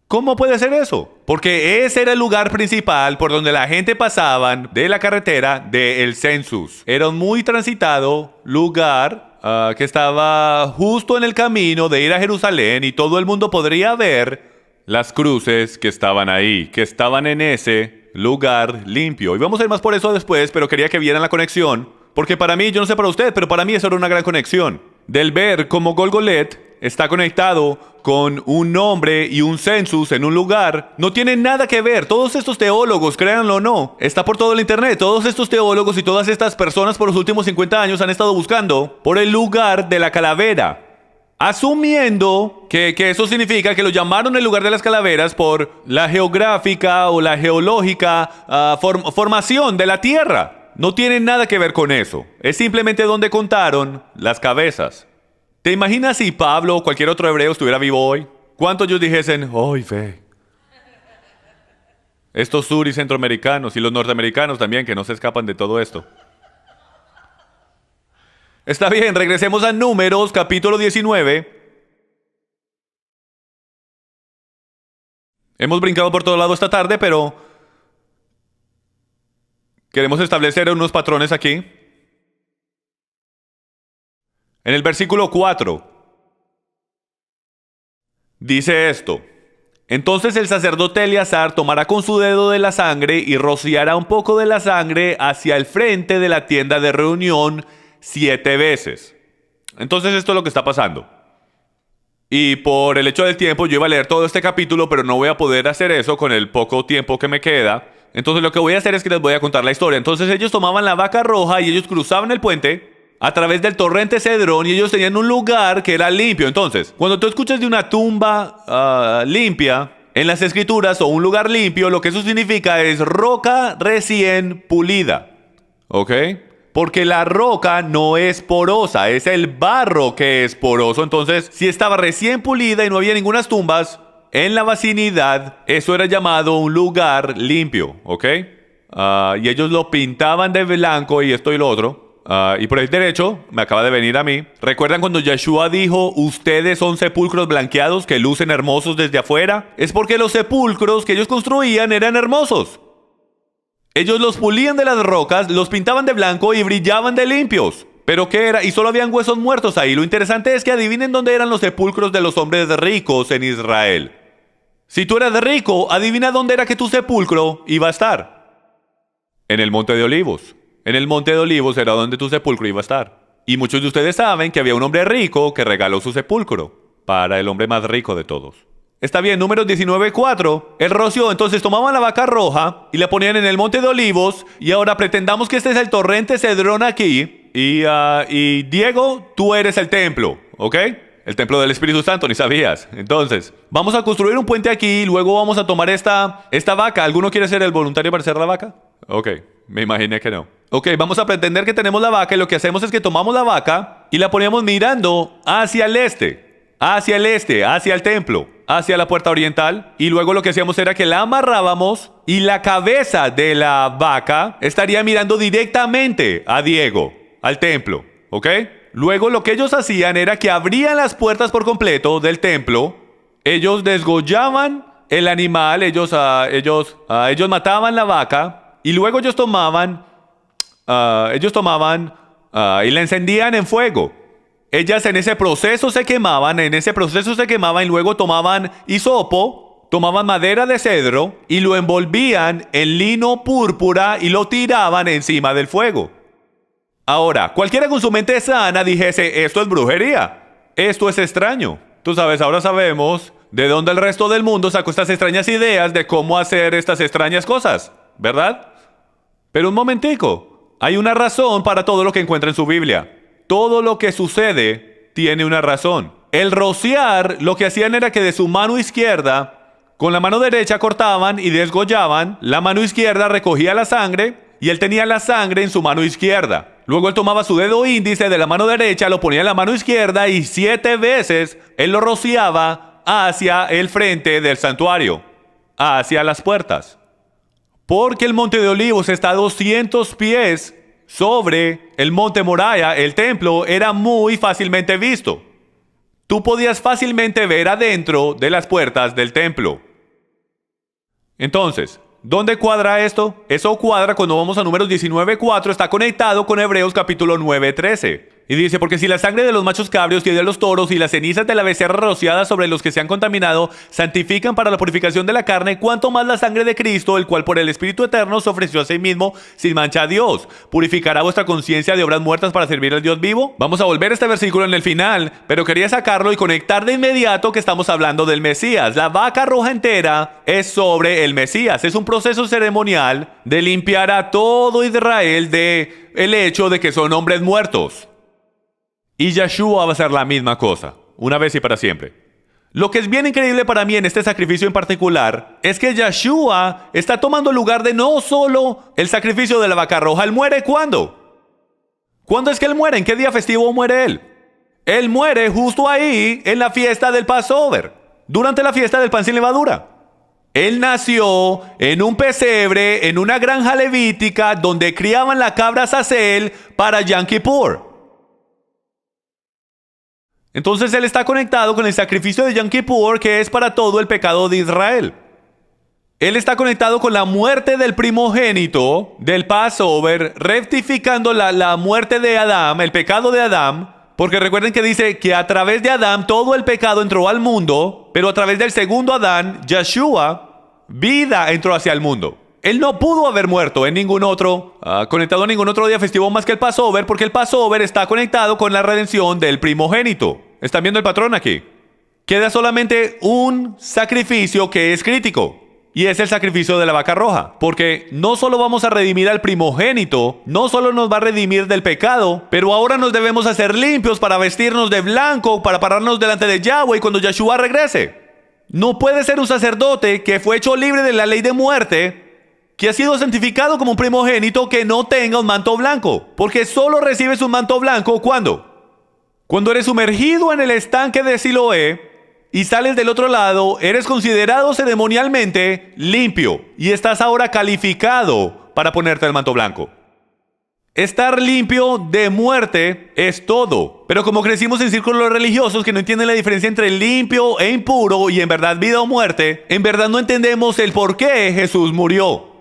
¿Cómo puede ser eso? Porque ese era el lugar principal por donde la gente pasaban de la carretera del census. Era un muy transitado lugar que estaba justo en el camino de ir a Jerusalén y todo el mundo podría ver las cruces que estaban ahí, que estaban en ese lugar limpio. Y vamos a ir más por eso después, pero quería que vieran la conexión. Porque para mí, yo no sé para usted, pero para mí eso era una gran conexión. Del ver cómo Golgolet está conectado con un nombre y un census en un lugar, no tiene nada que ver. Todos estos teólogos, créanlo o no, está por todo el internet. Todos estos teólogos y todas estas personas por los últimos 50 años han estado buscando por el lugar de la calavera, asumiendo que eso significa que lo llamaron el lugar de las calaveras por la geográfica o la geológica formación de la tierra. No tiene nada que ver con eso. Es simplemente donde contaron las cabezas. ¿Te imaginas si Pablo o cualquier otro hebreo estuviera vivo hoy? ¿Cuántos ellos dijesen, ¡ay, fe! Estos sur y centroamericanos y los norteamericanos también, que no se escapan de todo esto. Está bien, regresemos a Números, capítulo 19. Hemos brincado por todo lado esta tarde, pero queremos establecer unos patrones aquí. En el versículo 4 dice esto: entonces el sacerdote Eleazar tomará con su dedo de la sangre y rociará un poco de la sangre hacia el frente de la tienda de reunión 7 veces. Entonces esto es lo que está pasando. Y por el hecho del tiempo yo iba a leer todo este capítulo, pero no voy a poder hacer eso con el poco tiempo que me queda. Entonces lo que voy a hacer es que les voy a contar la historia. Entonces ellos tomaban la vaca roja y ellos cruzaban el puente a través del torrente Cedrón y ellos tenían un lugar que era limpio. Entonces, cuando tú escuchas de una tumba limpia en las escrituras o un lugar limpio, lo que eso significa es roca recién pulida. ¿Ok? Porque la roca no es porosa, es el barro que es poroso. Entonces, si estaba recién pulida y no había ninguna tumbas en la vecindad, eso era llamado un lugar limpio. ¿Ok? Y ellos lo pintaban de blanco y esto y lo otro. Y por el derecho, me acaba de venir a mí. ¿Recuerdan cuando Yeshua dijo, ustedes son sepulcros blanqueados que lucen hermosos desde afuera? Es porque los sepulcros que ellos construían eran hermosos. Ellos los pulían de las rocas, los pintaban de blanco y brillaban de limpios. ¿Pero qué era? Y solo habían huesos muertos ahí. Lo interesante es que adivinen dónde eran los sepulcros de los hombres ricos en Israel. Si tú eras rico, adivina dónde era que tu sepulcro iba a estar. En el Monte de Olivos. En el Monte de Olivos era donde tu sepulcro iba a estar. Y muchos de ustedes saben que había un hombre rico que regaló su sepulcro para el hombre más rico de todos. Está bien, Números 19:4. Él roció, entonces tomaban la vaca roja y la ponían en el Monte de Olivos. Y ahora pretendamos que este es el torrente Cedrón aquí. Y Diego, tú eres el templo, ¿ok? El templo del Espíritu Santo, ni sabías. Entonces, vamos a construir un puente aquí y luego vamos a tomar esta vaca. ¿Alguno quiere ser el voluntario para hacer la vaca? Ok, me imaginé que no. Ok, vamos a pretender que tenemos la vaca y lo que hacemos es que tomamos la vaca y la poníamos mirando hacia el este, hacia el templo, hacia la puerta oriental. Y luego lo que hacíamos era que la amarrábamos y la cabeza de la vaca estaría mirando directamente a Diego, al templo, ¿ok? Luego lo que ellos hacían era que abrían las puertas por completo del templo. Ellos desgollaban el animal, ellos mataban la vaca. Y luego ellos tomaban y la encendían en fuego. Ellas en ese proceso se quemaban y luego tomaban hisopo, tomaban madera de cedro y lo envolvían en lino púrpura y lo tiraban encima del fuego. Ahora, cualquiera con su mente sana dijese, esto es brujería, esto es extraño. Tú sabes, ahora sabemos de dónde el resto del mundo sacó estas extrañas ideas de cómo hacer estas extrañas cosas, ¿verdad? Pero un momentico, hay una razón para todo lo que encuentra en su Biblia. Todo lo que sucede tiene una razón. El rociar, lo que hacían era que de su mano izquierda, con la mano derecha cortaban y desgollaban, la mano izquierda recogía la sangre y él tenía la sangre en su mano izquierda. Luego él tomaba su dedo índice de la mano derecha, lo ponía en la mano izquierda y 7 veces él lo rociaba hacia el frente del santuario, hacia las puertas. Porque el Monte de Olivos está a 200 pies sobre el Monte Moriah, el templo era muy fácilmente visto. Tú podías fácilmente ver adentro de las puertas del templo. Entonces, ¿dónde cuadra esto? Eso cuadra cuando vamos a Números 19:4, está conectado con Hebreos capítulo 9:13. Y dice, porque si la sangre de los machos cabrios y de los toros y las cenizas de la becerra rociada sobre los que se han contaminado santifican para la purificación de la carne, cuánto más la sangre de Cristo, el cual por el Espíritu Eterno se ofreció a sí mismo sin mancha a Dios, purificará vuestra conciencia de obras muertas para servir al Dios vivo. Vamos a volver a este versículo en el final, pero quería sacarlo y conectar de inmediato que estamos hablando del Mesías. La vaca roja entera es sobre el Mesías. Es un proceso ceremonial de limpiar a todo Israel de el hecho de que son hombres muertos. Y Yeshua va a hacer la misma cosa, una vez y para siempre. Lo que es bien increíble para mí en este sacrificio en particular es que Yeshua está tomando lugar de no solo el sacrificio de la vaca roja. ¿Él muere cuándo? ¿Cuándo es que él muere? ¿En qué día festivo muere él? Él muere justo ahí en la fiesta del Passover, durante la fiesta del pan sin levadura. Él nació en un pesebre, en una granja levítica, donde criaban la cabra Azazel para Yom Kippur. Entonces él está conectado con el sacrificio de Yom Kippur, que es para todo el pecado de Israel. Él está conectado con la muerte del primogénito del Passover, rectificando la muerte de Adán, el pecado de Adán. Porque recuerden que dice que a través de Adán todo el pecado entró al mundo, pero a través del segundo Adán, Yeshua, vida entró hacia el mundo. Él no pudo haber muerto en ningún otro, conectado a ningún otro día festivo más que el Passover, porque el Passover está conectado con la redención del primogénito. ¿Están viendo el patrón aquí? Queda solamente un sacrificio que es crítico, y es el sacrificio de la vaca roja. Porque no solo vamos a redimir al primogénito, no solo nos va a redimir del pecado, pero ahora nos debemos hacer limpios para vestirnos de blanco, para pararnos delante de Yahweh cuando Yeshua regrese. No puede ser un sacerdote que fue hecho libre de la ley de muerte, que ha sido santificado como un primogénito, que no tenga un manto blanco. Porque solo recibes un manto blanco, ¿cuándo? Cuando eres sumergido en el estanque de Siloé y sales del otro lado, eres considerado ceremonialmente limpio y estás ahora calificado para ponerte el manto blanco. Estar limpio de muerte es todo. Pero como crecimos en círculos religiosos que no entienden la diferencia entre limpio e impuro y en verdad vida o muerte, en verdad no entendemos el por qué Jesús murió.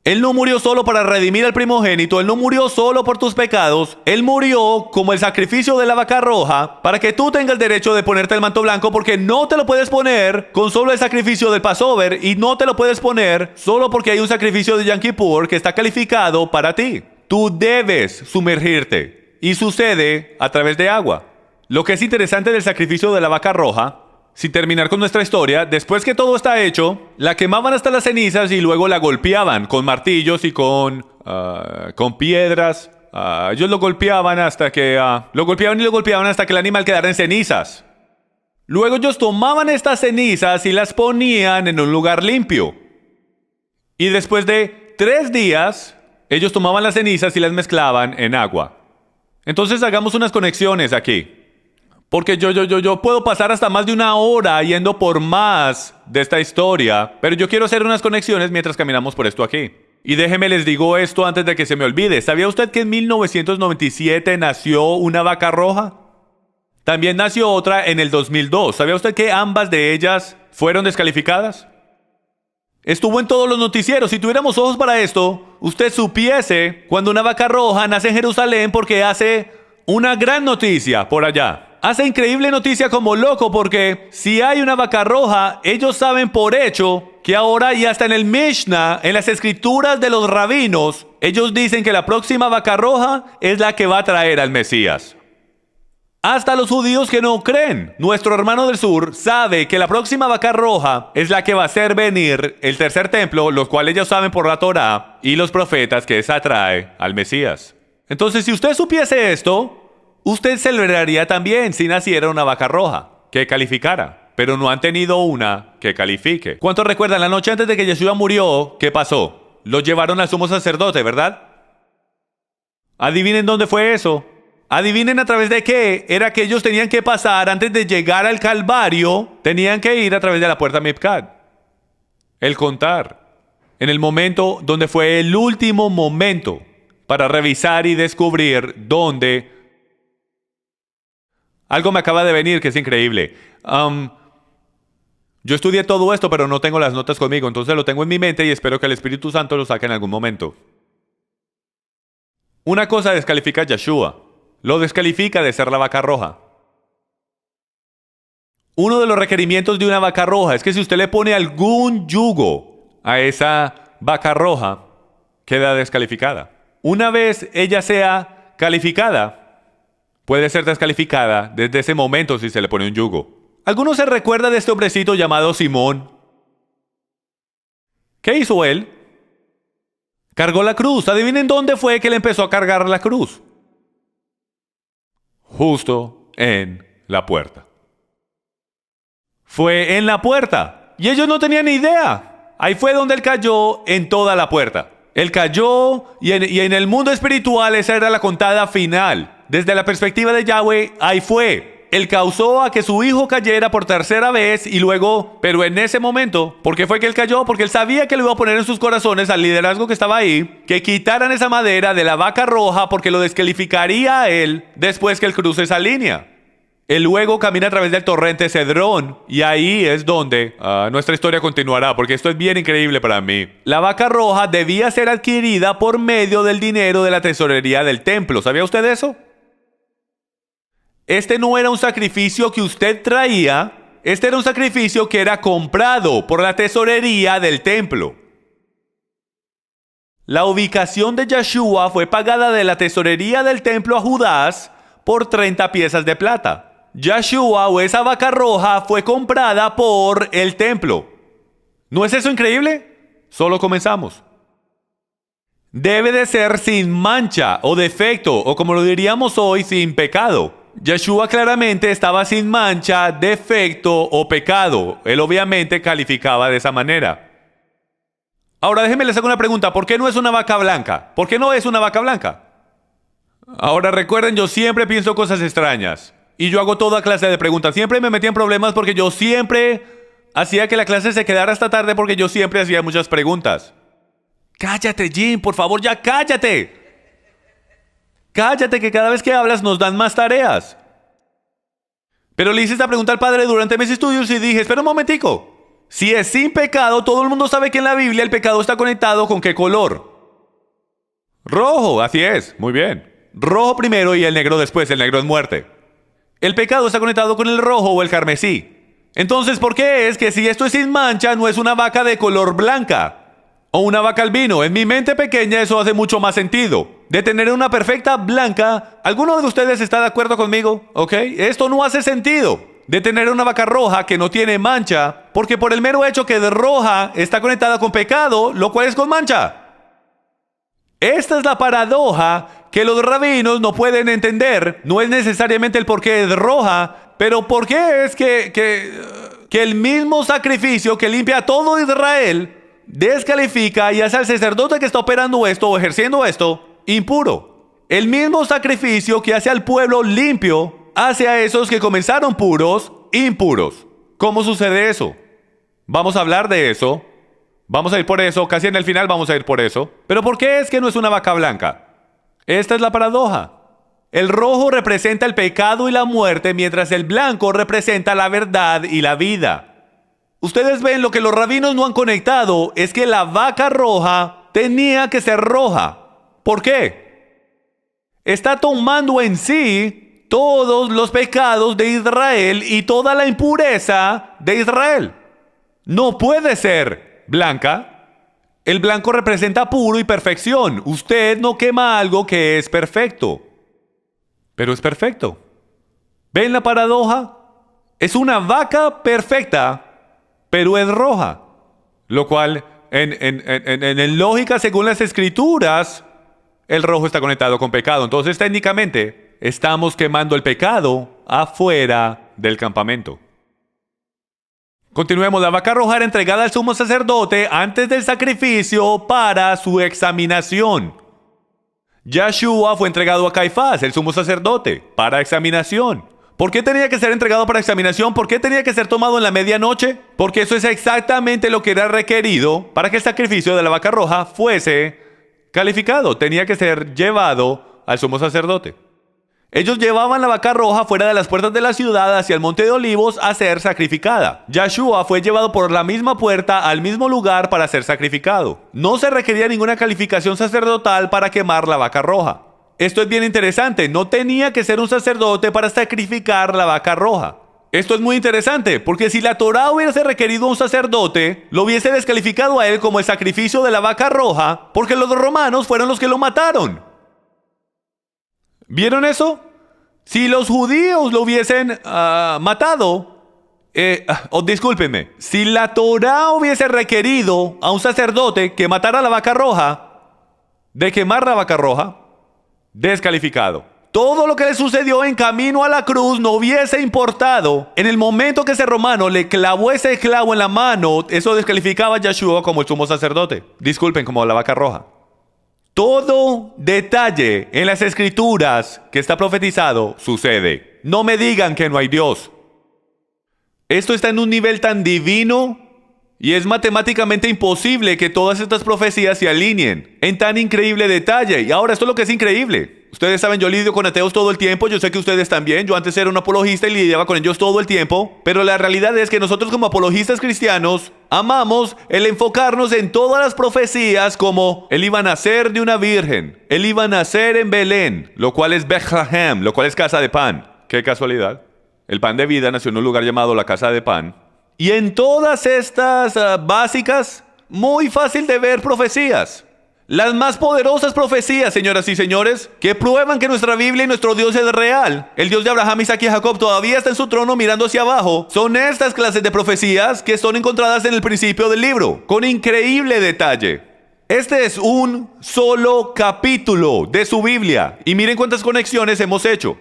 Él no murió solo para redimir al primogénito, Él no murió solo por tus pecados, Él murió como el sacrificio de la vaca roja para que tú tengas derecho de ponerte el manto blanco, porque no te lo puedes poner con solo el sacrificio del Passover y no te lo puedes poner solo porque hay un sacrificio de Yom Kippur que está calificado para ti. Tú debes sumergirte y sucede a través de agua. Lo que es interesante del sacrificio de la vaca roja, sin terminar con nuestra historia, después que todo está hecho, la quemaban hasta las cenizas y luego la golpeaban con martillos y con piedras. Ellos lo golpeaban hasta que lo golpeaban hasta que el animal quedara en cenizas. Luego ellos tomaban estas cenizas y las ponían en un lugar limpio. Y después de 3 días, ellos tomaban las cenizas y las mezclaban en agua. Entonces hagamos unas conexiones aquí. Porque yo puedo pasar hasta más de 1 hora yendo por más de esta historia, pero yo quiero hacer unas conexiones mientras caminamos por esto aquí. Y déjeme les digo esto antes de que se me olvide. ¿Sabía usted que en 1997 nació una vaca roja? También nació otra en el 2002. ¿Sabía usted que ambas de ellas fueron descalificadas? Estuvo en todos los noticieros. Si tuviéramos ojos para esto, usted supiese cuando una vaca roja nace en Jerusalén, porque hace una gran noticia por allá. Hace increíble noticia como loco, porque si hay una vaca roja, ellos saben por hecho que ahora, y hasta en el Mishnah, en las escrituras de los rabinos, ellos dicen que la próxima vaca roja es la que va a traer al Mesías. Hasta los judíos que no creen, nuestro hermano del sur sabe que la próxima vaca roja es la que va a hacer venir el tercer templo, los cuales ellos saben por la Torá y los profetas que esa trae al Mesías. Entonces, si usted supiese esto, usted celebraría también si naciera una vaca roja que calificara, pero no han tenido una que califique. ¿Cuántos recuerdan la noche antes de que Yeshua murió? ¿Qué pasó? Lo llevaron al sumo sacerdote, ¿verdad? Adivinen dónde fue eso. Adivinen a través de qué era que ellos tenían que pasar antes de llegar al Calvario. Tenían que ir a través de la puerta Mipcad. El contar. En el momento donde fue el último momento para revisar y descubrir dónde. Algo me acaba de venir que es increíble. Yo estudié todo esto, pero no tengo las notas conmigo, entonces lo tengo en mi mente y espero que el Espíritu Santo lo saque en algún momento. Una cosa descalifica a Yeshua. Lo descalifica de ser la vaca roja. Uno de los requerimientos de una vaca roja es que si usted le pone algún yugo a esa vaca roja, queda descalificada. Una vez ella sea calificada, puede ser descalificada desde ese momento si se le pone un yugo. ¿Alguno se recuerda de este hombrecito llamado Simón? ¿Qué hizo él? Cargó la cruz. Adivinen dónde fue que él empezó a cargar la cruz. Justo en la puerta. Fue en la puerta. Y ellos no tenían ni idea. Ahí fue donde él cayó en toda la puerta. Él cayó y en el mundo espiritual esa era la contada final. Desde la perspectiva de Yahweh, ahí fue. Él causó a que su hijo cayera por tercera vez y luego, pero en ese momento, ¿por qué fue que él cayó? Porque él sabía que le iba a poner en sus corazones al liderazgo que estaba ahí, que quitaran esa madera de la vaca roja porque lo descalificaría a él después que él cruce esa línea. Él luego camina a través del torrente Cedrón y ahí es donde nuestra historia continuará, porque esto es bien increíble para mí. La vaca roja debía ser adquirida por medio del dinero de la tesorería del templo. ¿Sabía usted eso? Este no era un sacrificio que usted traía, este era un sacrificio que era comprado por la tesorería del templo. La ubicación de Yeshua fue pagada de la tesorería del templo a Judas por 30 piezas de plata. Yeshua o esa vaca roja fue comprada por el templo. ¿No es eso increíble? Solo comenzamos. Debe de ser sin mancha o defecto, o como lo diríamos hoy, sin pecado. Yeshua claramente estaba sin mancha, defecto o pecado. Él obviamente calificaba de esa manera. Ahora déjenme les hago una pregunta. ¿Por qué no es una vaca blanca? ¿Por qué no es una vaca blanca? Ahora recuerden, yo siempre pienso cosas extrañas. Y yo hago toda clase de preguntas. Siempre me metí en problemas porque yo siempre hacía que la clase se quedara hasta tarde porque yo siempre hacía muchas preguntas. Cállate, Jim, por favor, ya cállate. Cállate, que cada vez que hablas nos dan más tareas. Pero le hice esta pregunta al padre durante mis estudios y dije, espera un momentico. Si es sin pecado, todo el mundo sabe que en la Biblia el pecado está conectado ¿con qué color? Rojo, así es, muy bien. Rojo primero y el negro después, el negro es muerte. El pecado está conectado con el rojo o el carmesí. Entonces, ¿por qué es que si esto es sin mancha no es una vaca de color blanca? O una vaca albino. En mi mente pequeña eso hace mucho más sentido. De tener una perfecta blanca. ¿Alguno de ustedes está de acuerdo conmigo? ¿Ok? Esto no hace sentido. De tener una vaca roja que no tiene mancha. Porque por el mero hecho que de roja está conectada con pecado, lo cual es con mancha. Esta es la paradoja que los rabinos no pueden entender. No es necesariamente el porqué es roja, pero por qué es que el mismo sacrificio que limpia a todo Israel descalifica y hace al sacerdote que está operando esto o ejerciendo esto impuro. El mismo sacrificio que hace al pueblo limpio hace a esos que comenzaron puros impuros. ¿Cómo sucede eso? Vamos a hablar de eso. Vamos a ir por eso. Casi en el final vamos a ir por eso. Pero ¿por qué es que no es una vaca blanca? Esta es la paradoja. El rojo representa el pecado y la muerte, mientras el blanco representa la verdad y la vida. Ustedes ven, lo que los rabinos no han conectado es que la vaca roja tenía que ser roja. ¿Por qué? Está tomando en sí todos los pecados de Israel y toda la impureza de Israel. No puede ser blanca. El blanco representa puro y perfección. Usted no quema algo que es perfecto. Pero es perfecto. ¿Ven la paradoja? Es una vaca perfecta, pero es roja. Lo cual, en lógica, según las escrituras, el rojo está conectado con pecado. Entonces, técnicamente, estamos quemando el pecado afuera del campamento. Continuemos. La vaca roja era entregada al sumo sacerdote antes del sacrificio para su examinación. Yeshua fue entregado a Caifás, el sumo sacerdote, para examinación. ¿Por qué tenía que ser entregado para examinación? ¿Por qué tenía que ser tomado en la medianoche? Porque eso es exactamente lo que era requerido para que el sacrificio de la vaca roja fuese calificado. Tenía que ser llevado al sumo sacerdote. Ellos llevaban la vaca roja fuera de las puertas de la ciudad hacia el monte de Olivos a ser sacrificada. Yeshua fue llevado por la misma puerta al mismo lugar para ser sacrificado. No se requería ninguna calificación sacerdotal para quemar la vaca roja. Esto es bien interesante, no tenía que ser un sacerdote para sacrificar la vaca roja. Esto es muy interesante, porque si la Torá hubiese requerido un sacerdote, lo hubiese descalificado a él como el sacrificio de la vaca roja, porque los romanos fueron los que lo mataron. ¿Vieron eso? Si los judíos lo hubiesen matado, discúlpenme, si la Torá hubiese requerido a un sacerdote que matara a la vaca roja, de quemar la vaca roja, descalificado. Todo lo que le sucedió en camino a la cruz no hubiese importado. En el momento que ese romano le clavó ese clavo en la mano, eso descalificaba a Yeshua como el sumo sacerdote. Disculpen, como la vaca roja. Todo detalle en las escrituras que está profetizado sucede. No me digan que no hay Dios. Esto está en un nivel tan divino y es matemáticamente imposible que todas estas profecías se alineen en tan increíble detalle. Y ahora esto es lo que es increíble. Ustedes saben, yo lidio con ateos todo el tiempo, yo sé que ustedes también. Yo antes era un apologista y lidiaba con ellos todo el tiempo. Pero la realidad es que nosotros como apologistas cristianos amamos el enfocarnos en todas las profecías como él iba a nacer de una virgen, él iba a nacer en Belén, lo cual es Bethlehem, lo cual es casa de pan. Qué casualidad. El pan de vida nació en un lugar llamado la casa de pan. Y en todas estas básicas, muy fácil de ver profecías. Las más poderosas profecías, señoras y señores, que prueban que nuestra Biblia y nuestro Dios es real. El Dios de Abraham, Isaac y Jacob todavía está en su trono mirando hacia abajo. Son estas clases de profecías que son encontradas en el principio del libro, con increíble detalle. Este es un solo capítulo de su Biblia. Y miren cuántas conexiones hemos hecho.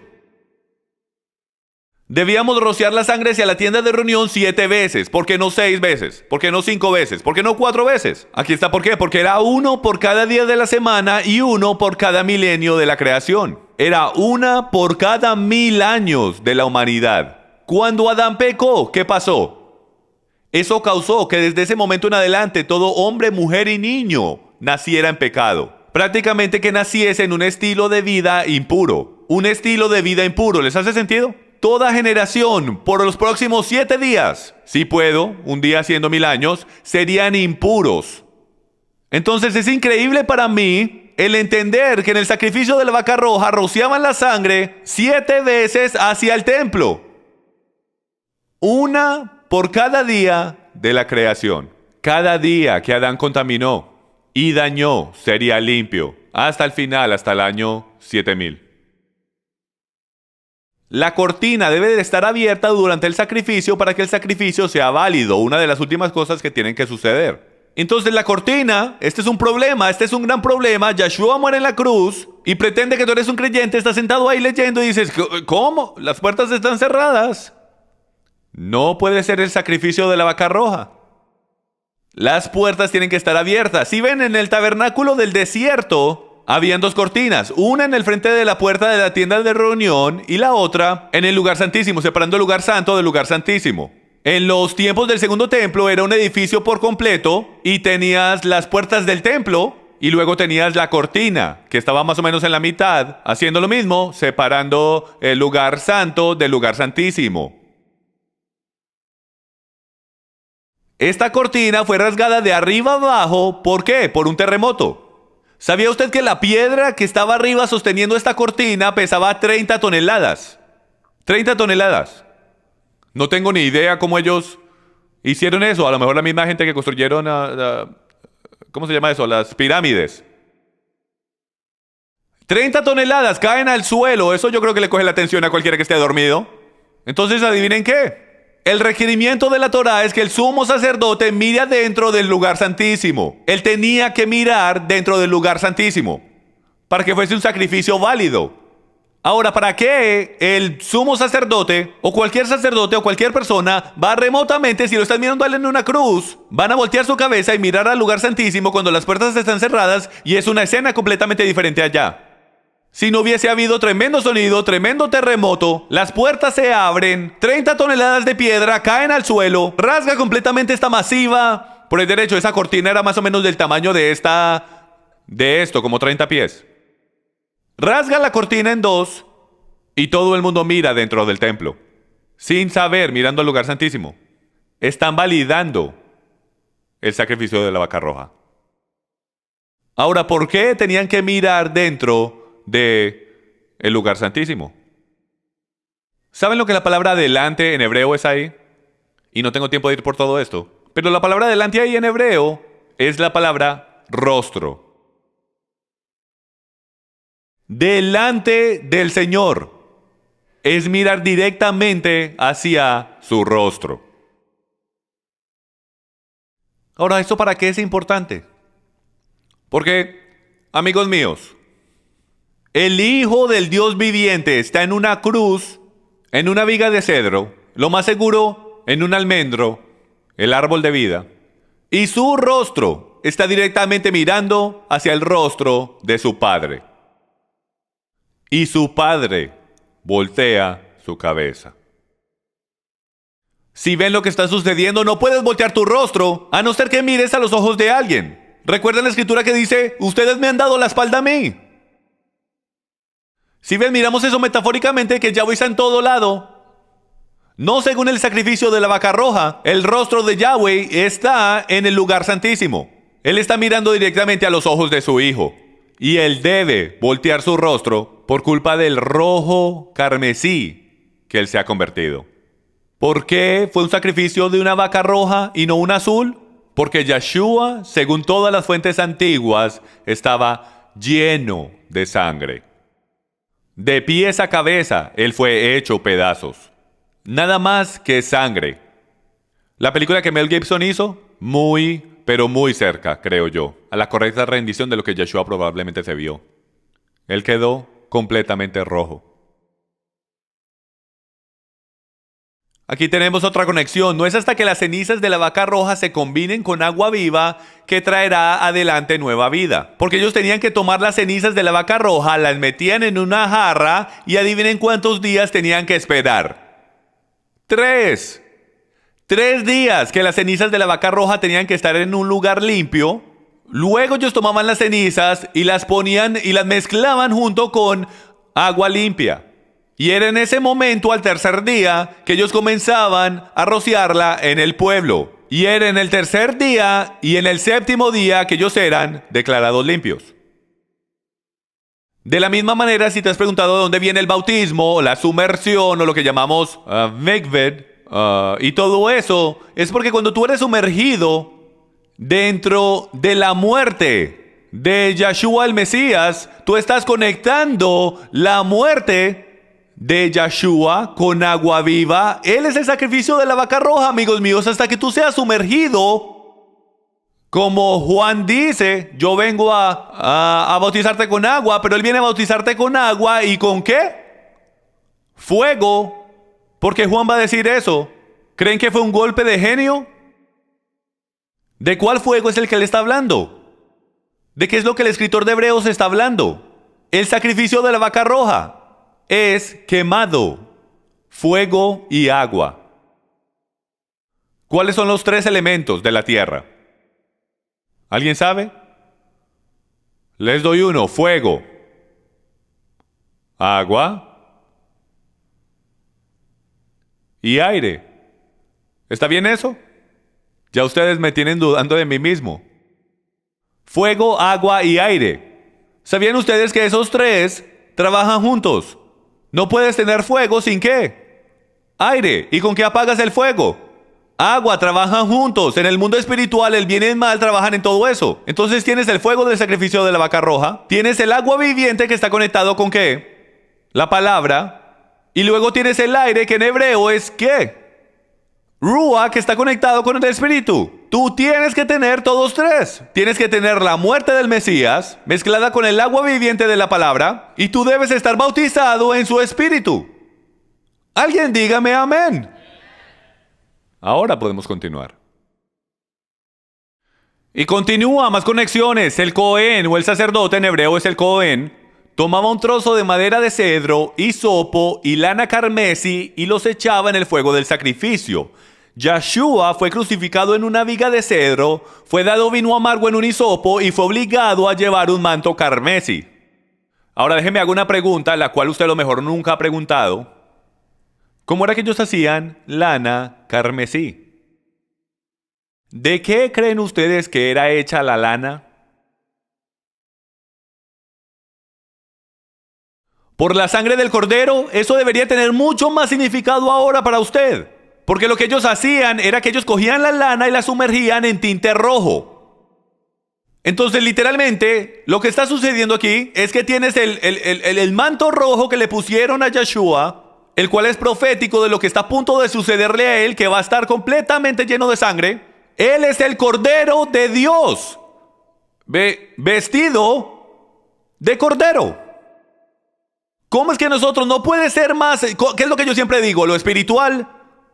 Debíamos rociar la sangre hacia la tienda de reunión 7 veces. ¿Por qué no 6 veces? ¿Por qué no 5 veces? ¿Por qué no 4 veces? Aquí está por qué. Porque era 1 por cada día de la semana y 1 por cada milenio de la creación. Era 1 por cada 1000 años de la humanidad. Cuando Adán pecó, ¿qué pasó? Eso causó que desde ese momento en adelante todo hombre, mujer y niño naciera en pecado. Prácticamente que naciese en un estilo de vida impuro. Un estilo de vida impuro. ¿Les hace sentido? Toda generación por los próximos 7 días, si puedo, un día haciendo 1000 años, serían impuros. Entonces es increíble para mí el entender que en el sacrificio de la vaca roja rociaban la sangre 7 veces hacia el templo. 1 por cada día de la creación. Cada día que Adán contaminó y dañó sería limpio hasta el final, hasta el año 7000. La cortina debe de estar abierta durante el sacrificio para que el sacrificio sea válido. Una de las últimas cosas que tienen que suceder. Entonces la cortina, este es un problema, este es un gran problema. Yeshua muere en la cruz y pretende que tú eres un creyente, estás sentado ahí leyendo y dices, ¿cómo? Las puertas están cerradas. No puede ser el sacrificio de la vaca roja. Las puertas tienen que estar abiertas. Si ven, en el tabernáculo del desierto habían 2 cortinas, una en el frente de la puerta de la tienda de reunión y la otra en el lugar santísimo, separando el lugar santo del lugar santísimo. En los tiempos del segundo templo era un edificio por completo y tenías las puertas del templo y luego tenías la cortina que estaba más o menos en la mitad, haciendo lo mismo, separando el lugar santo del lugar santísimo. Esta cortina fue rasgada de arriba abajo, ¿por qué? Por un terremoto. ¿Sabía usted que la piedra que estaba arriba sosteniendo esta cortina pesaba 30 toneladas? 30 toneladas. No tengo ni idea cómo ellos hicieron eso. A lo mejor la misma gente que construyeron, ¿cómo se llama eso? Las pirámides. 30 toneladas caen al suelo. Eso yo creo que le coge la atención a cualquiera que esté dormido. Entonces, ¿adivinen qué? El requerimiento de la Torá es que el sumo sacerdote mire adentro del lugar santísimo. Él tenía que mirar dentro del lugar santísimo para que fuese un sacrificio válido. Ahora, ¿para qué el sumo sacerdote o cualquier persona va remotamente, si lo están mirando a él en una cruz, van a voltear su cabeza y mirar al lugar santísimo cuando las puertas están cerradas y es una escena completamente diferente allá? Si no hubiese habido tremendo sonido, tremendo terremoto, las puertas se abren, 30 toneladas de piedra caen al suelo, rasga completamente esta masiva. Por el derecho, esa cortina era más o menos del tamaño de esto, como 30 pies. Rasga la cortina en 2 Y todo el mundo mira dentro del templo, sin saber, mirando al lugar santísimo. Están validando el sacrificio de la vaca roja. Ahora, ¿por qué tenían que mirar dentro del lugar santísimo? ¿Saben lo que la palabra delante en hebreo es ahí? Y no tengo tiempo de ir por todo esto. Pero la palabra delante ahí en hebreo es la palabra rostro. Delante del Señor es mirar directamente hacia su rostro. Ahora, ¿esto para qué es importante? Porque, amigos míos, el Hijo del Dios viviente está en una cruz, en una viga de cedro, lo más seguro, en un almendro, el árbol de vida, y su rostro está directamente mirando hacia el rostro de su Padre. Y su Padre voltea su cabeza. Si ven lo que está sucediendo, no puedes voltear tu rostro, a no ser que mires a los ojos de alguien. ¿Recuerdan la escritura que dice, ustedes me han dado la espalda a mí? Si ven, miramos eso metafóricamente, que Yahweh está en todo lado. No según el sacrificio de la vaca roja, el rostro de Yahweh está en el lugar santísimo. Él está mirando directamente a los ojos de su Hijo. Y él debe voltear su rostro por culpa del rojo carmesí que él se ha convertido. ¿Por qué fue un sacrificio de una vaca roja y no un azul? Porque Yeshua, según todas las fuentes antiguas, estaba lleno de sangre. De pies a cabeza, él fue hecho pedazos. Nada más que sangre. La película que Mel Gibson hizo, pero muy cerca, creo yo, a la correcta rendición de lo que Yeshua probablemente se vio. Él quedó completamente rojo. Aquí tenemos otra conexión. No es hasta que las cenizas de la vaca roja se combinen con agua viva que traerá adelante nueva vida. Porque ellos tenían que tomar las cenizas de la vaca roja, las metían en una jarra y adivinen cuántos días tenían que esperar. 3 días que las cenizas de la vaca roja tenían que estar en un lugar limpio. Luego ellos tomaban las cenizas y las ponían y las mezclaban junto con agua limpia. Y era en ese momento, al tercer día, que ellos comenzaban a rociarla en el pueblo. Y era en el tercer día y en el séptimo día que ellos eran declarados limpios. De la misma manera, si te has preguntado de dónde viene el bautismo, la sumersión o lo que llamamos mikveh, y todo eso, es porque cuando tú eres sumergido dentro de la muerte de Yeshua el Mesías, tú estás conectando la muerte de Yeshua con agua viva. Él es el sacrificio de la vaca roja, amigos míos, hasta que tú seas sumergido. Como Juan dice, yo vengo a bautizarte con agua, pero él viene a bautizarte con agua, ¿y con qué? Fuego. Porque Juan va a decir eso. ¿Creen que fue un golpe de genio? ¿De cuál fuego es el que él está hablando? ¿De qué es lo que el escritor de Hebreos está hablando? El sacrificio de la vaca roja es quemado, fuego y agua. ¿Cuáles son los 3 elementos de la tierra? ¿Alguien sabe? Les doy uno: fuego, agua y aire. ¿Está bien eso? Ya ustedes me tienen dudando de mí mismo. Fuego, agua y aire. ¿Sabían ustedes que esos 3 trabajan juntos? No puedes tener fuego sin ¿qué? Aire. ¿Y con qué apagas el fuego? Agua. Trabajan juntos. En el mundo espiritual, el bien y el mal trabajan en todo eso. Entonces tienes el fuego del sacrificio de la vaca roja. Tienes el agua viviente que está conectado con ¿qué? La palabra. Y luego tienes el aire, que en hebreo es ¿qué? Ruach, que está conectado con el espíritu. Tú tienes que tener todos 3. Tienes que tener la muerte del Mesías mezclada con el agua viviente de la palabra, y tú debes estar bautizado en su espíritu. Alguien dígame amén. Ahora podemos continuar. Y continúa, más conexiones. El Cohen, o el sacerdote, en hebreo es el Cohen, tomaba un trozo de madera de cedro, hisopo y lana carmesí y los echaba en el fuego del sacrificio. Yeshua fue crucificado en una viga de cedro, fue dado vino amargo en un hisopo y fue obligado a llevar un manto carmesí. Ahora déjeme hago una pregunta, la cual usted a lo mejor nunca ha preguntado. ¿Cómo era que ellos hacían lana carmesí? ¿De qué creen ustedes que era hecha la lana? Por la sangre del cordero. Eso debería tener mucho más significado ahora para usted. Porque lo que ellos hacían era que ellos cogían la lana y la sumergían en tinte rojo. Entonces, literalmente, lo que está sucediendo aquí es que tienes el manto rojo que le pusieron a Yeshua, el cual es profético de lo que está a punto de sucederle a él, que va a estar completamente lleno de sangre. Él es el Cordero de Dios, vestido de cordero. ¿Cómo es que nosotros no puede ser más? ¿Qué es lo que yo siempre digo? Lo espiritual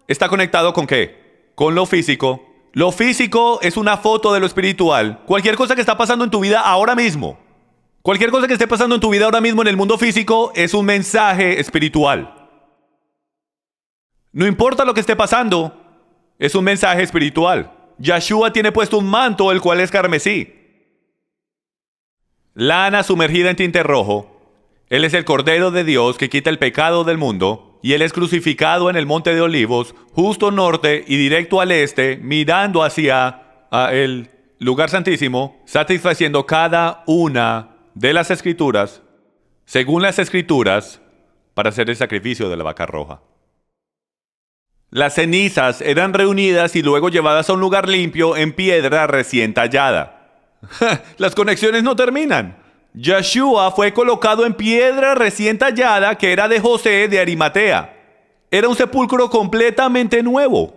está conectado ¿con qué? Con lo físico. Lo físico es una foto de lo espiritual. Cualquier cosa que está pasando en tu vida ahora mismo, cualquier cosa que esté pasando en tu vida ahora mismo en el mundo físico es un mensaje espiritual. No importa lo que esté pasando, es un mensaje espiritual. Yeshua tiene puesto un manto, el cual es carmesí. Lana sumergida en tinte rojo. Él es el Cordero de Dios que quita el pecado del mundo. Y Él es crucificado en el Monte de Olivos, justo norte y directo al este, mirando hacia el lugar santísimo, satisfaciendo cada una de las escrituras, según las escrituras, para hacer el sacrificio de la vaca roja. Las cenizas eran reunidas y luego llevadas a un lugar limpio en piedra recién tallada. Las conexiones no terminan. Yeshua fue colocado en piedra recién tallada que era de José de Arimatea. Era un sepulcro completamente nuevo.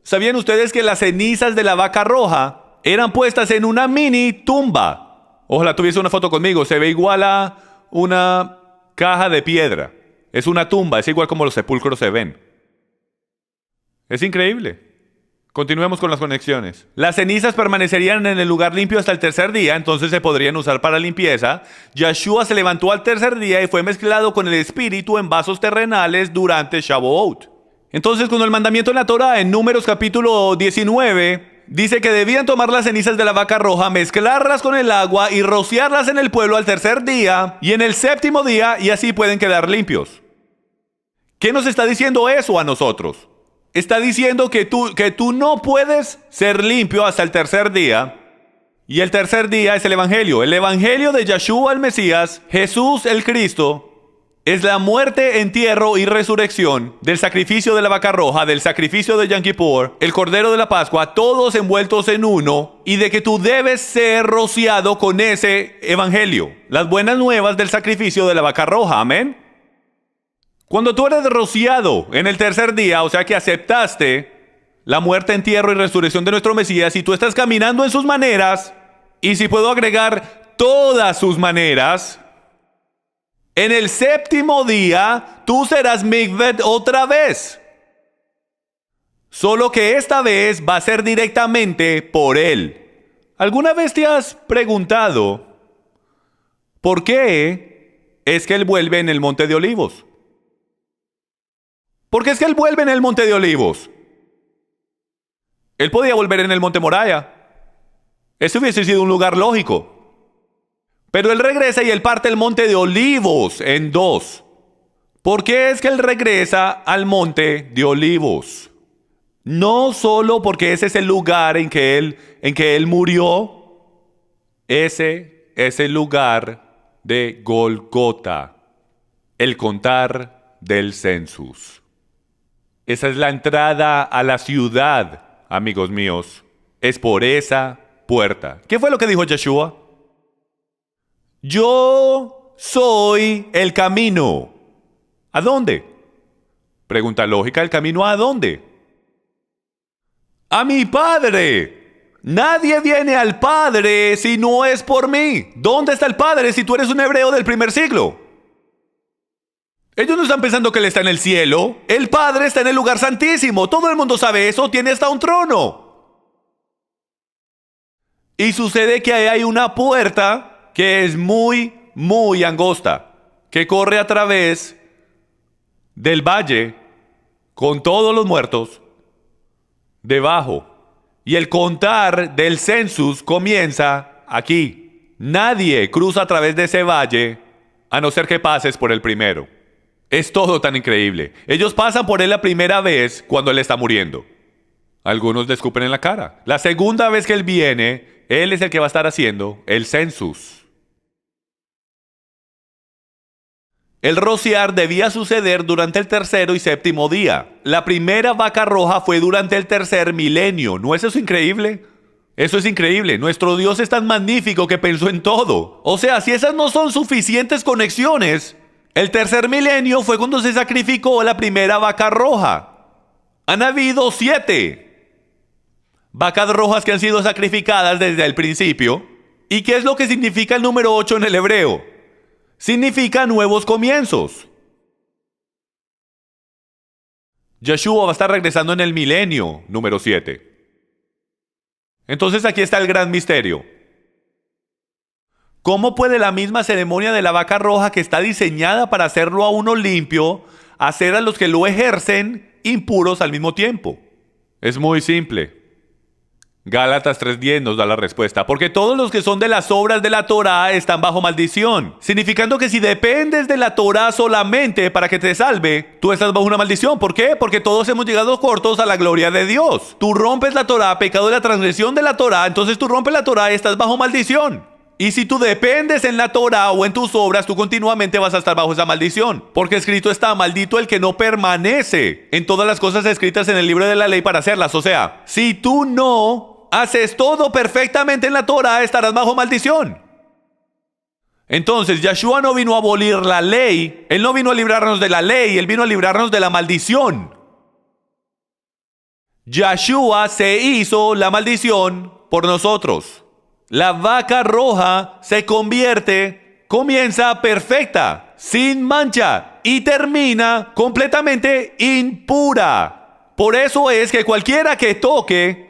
¿Sabían ustedes que las cenizas de la vaca roja eran puestas en una mini tumba? Ojalá tuviese una foto conmigo. Se ve igual a una caja de piedra. Es una tumba, es igual como los sepulcros se ven. Es increíble. Continuemos con las conexiones. Las cenizas permanecerían en el lugar limpio hasta el tercer día, entonces se podrían usar para limpieza. Yeshua se levantó al tercer día y fue mezclado con el Espíritu en vasos terrenales durante Shavuot. Entonces, cuando el mandamiento en la Torah, en Números capítulo 19, dice que debían tomar las cenizas de la vaca roja, mezclarlas con el agua y rociarlas en el pueblo al tercer día y en el séptimo día, y así pueden quedar limpios. ¿Qué nos está diciendo eso a nosotros? Está diciendo que tú no puedes ser limpio hasta el tercer día. Y el tercer día es el Evangelio. El Evangelio de Yeshua el Mesías, Jesús el Cristo, es la muerte, entierro y resurrección del sacrificio de la vaca roja, del sacrificio de Yom Kippur, el Cordero de la Pascua, todos envueltos en uno, y de que tú debes ser rociado con ese Evangelio. Las buenas nuevas del sacrificio de la vaca roja. Amén. Cuando tú eres rociado en el tercer día, o sea que aceptaste la muerte, entierro y resurrección de nuestro Mesías, y tú estás caminando en sus maneras, y si puedo agregar todas sus maneras, en el séptimo día tú serás mikved otra vez. Solo que esta vez va a ser directamente por Él. ¿Alguna vez te has preguntado por qué es que Él vuelve en el Monte de Olivos? ¿Por qué es que Él vuelve en el Monte de Olivos? Él podía volver en el Monte Moriah. Ese hubiese sido un lugar lógico. Pero Él regresa y Él parte el Monte de Olivos en dos. ¿Por qué es que Él regresa al Monte de Olivos? No solo porque ese es el lugar en que Él murió. Ese es el lugar de Golgota. El contar del census. Esa es la entrada a la ciudad, amigos míos. Es por esa puerta. ¿Qué fue lo que dijo Yeshua? Yo soy el camino. ¿A dónde? Pregunta lógica, ¿el camino a dónde? A mi Padre. Nadie viene al Padre si no es por mí. ¿Dónde está el Padre si tú eres un hebreo del primer siglo? Ellos no están pensando que Él está en el cielo. El Padre está en el lugar santísimo. Todo el mundo sabe eso. Tiene hasta un trono. Y sucede que ahí hay una puerta que es muy, muy angosta, que corre a través del valle con todos los muertos debajo. Y el contar del census comienza aquí. Nadie cruza a través de ese valle a no ser que pases por el primero. Es todo tan increíble. Ellos pasan por él la primera vez cuando él está muriendo. Algunos le escupen en la cara. La segunda vez que él viene, él es el que va a estar haciendo el census. El rociar debía suceder durante el tercero y séptimo día. La primera vaca roja fue durante el tercer milenio. ¿No es eso increíble? Eso es increíble. Nuestro Dios es tan magnífico que pensó en todo. O sea, si esas no son suficientes conexiones, el tercer milenio fue cuando se sacrificó la primera vaca roja. Han habido 7 vacas rojas que han sido sacrificadas desde el principio. ¿Y qué es lo que significa el número 8 en el hebreo? Significa nuevos comienzos. Yeshua va a estar regresando en el milenio número 7. Entonces aquí está el gran misterio. ¿Cómo puede la misma ceremonia de la vaca roja, que está diseñada para hacerlo a uno limpio, hacer a los que lo ejercen impuros al mismo tiempo? Es muy simple. Gálatas 3:10 nos da la respuesta. Porque todos los que son de las obras de la Torá están bajo maldición. Significando que si dependes de la Torá solamente para que te salve, tú estás bajo una maldición. ¿Por qué? Porque todos hemos llegado cortos a la gloria de Dios. Tú rompes la Torá, pecado de la transgresión de la Torá, entonces tú rompes la Torá y estás bajo maldición. Y si tú dependes en la Torá o en tus obras, tú continuamente vas a estar bajo esa maldición. Porque escrito está: maldito el que no permanece en todas las cosas escritas en el libro de la ley para hacerlas. O sea, si tú no haces todo perfectamente en la Torá, estarás bajo maldición. Entonces, Yeshua no vino a abolir la ley. Él no vino a librarnos de la ley. Él vino a librarnos de la maldición. Yeshua se hizo la maldición por nosotros. La vaca roja se comienza perfecta, sin mancha, y termina completamente impura. Por eso es que cualquiera que toque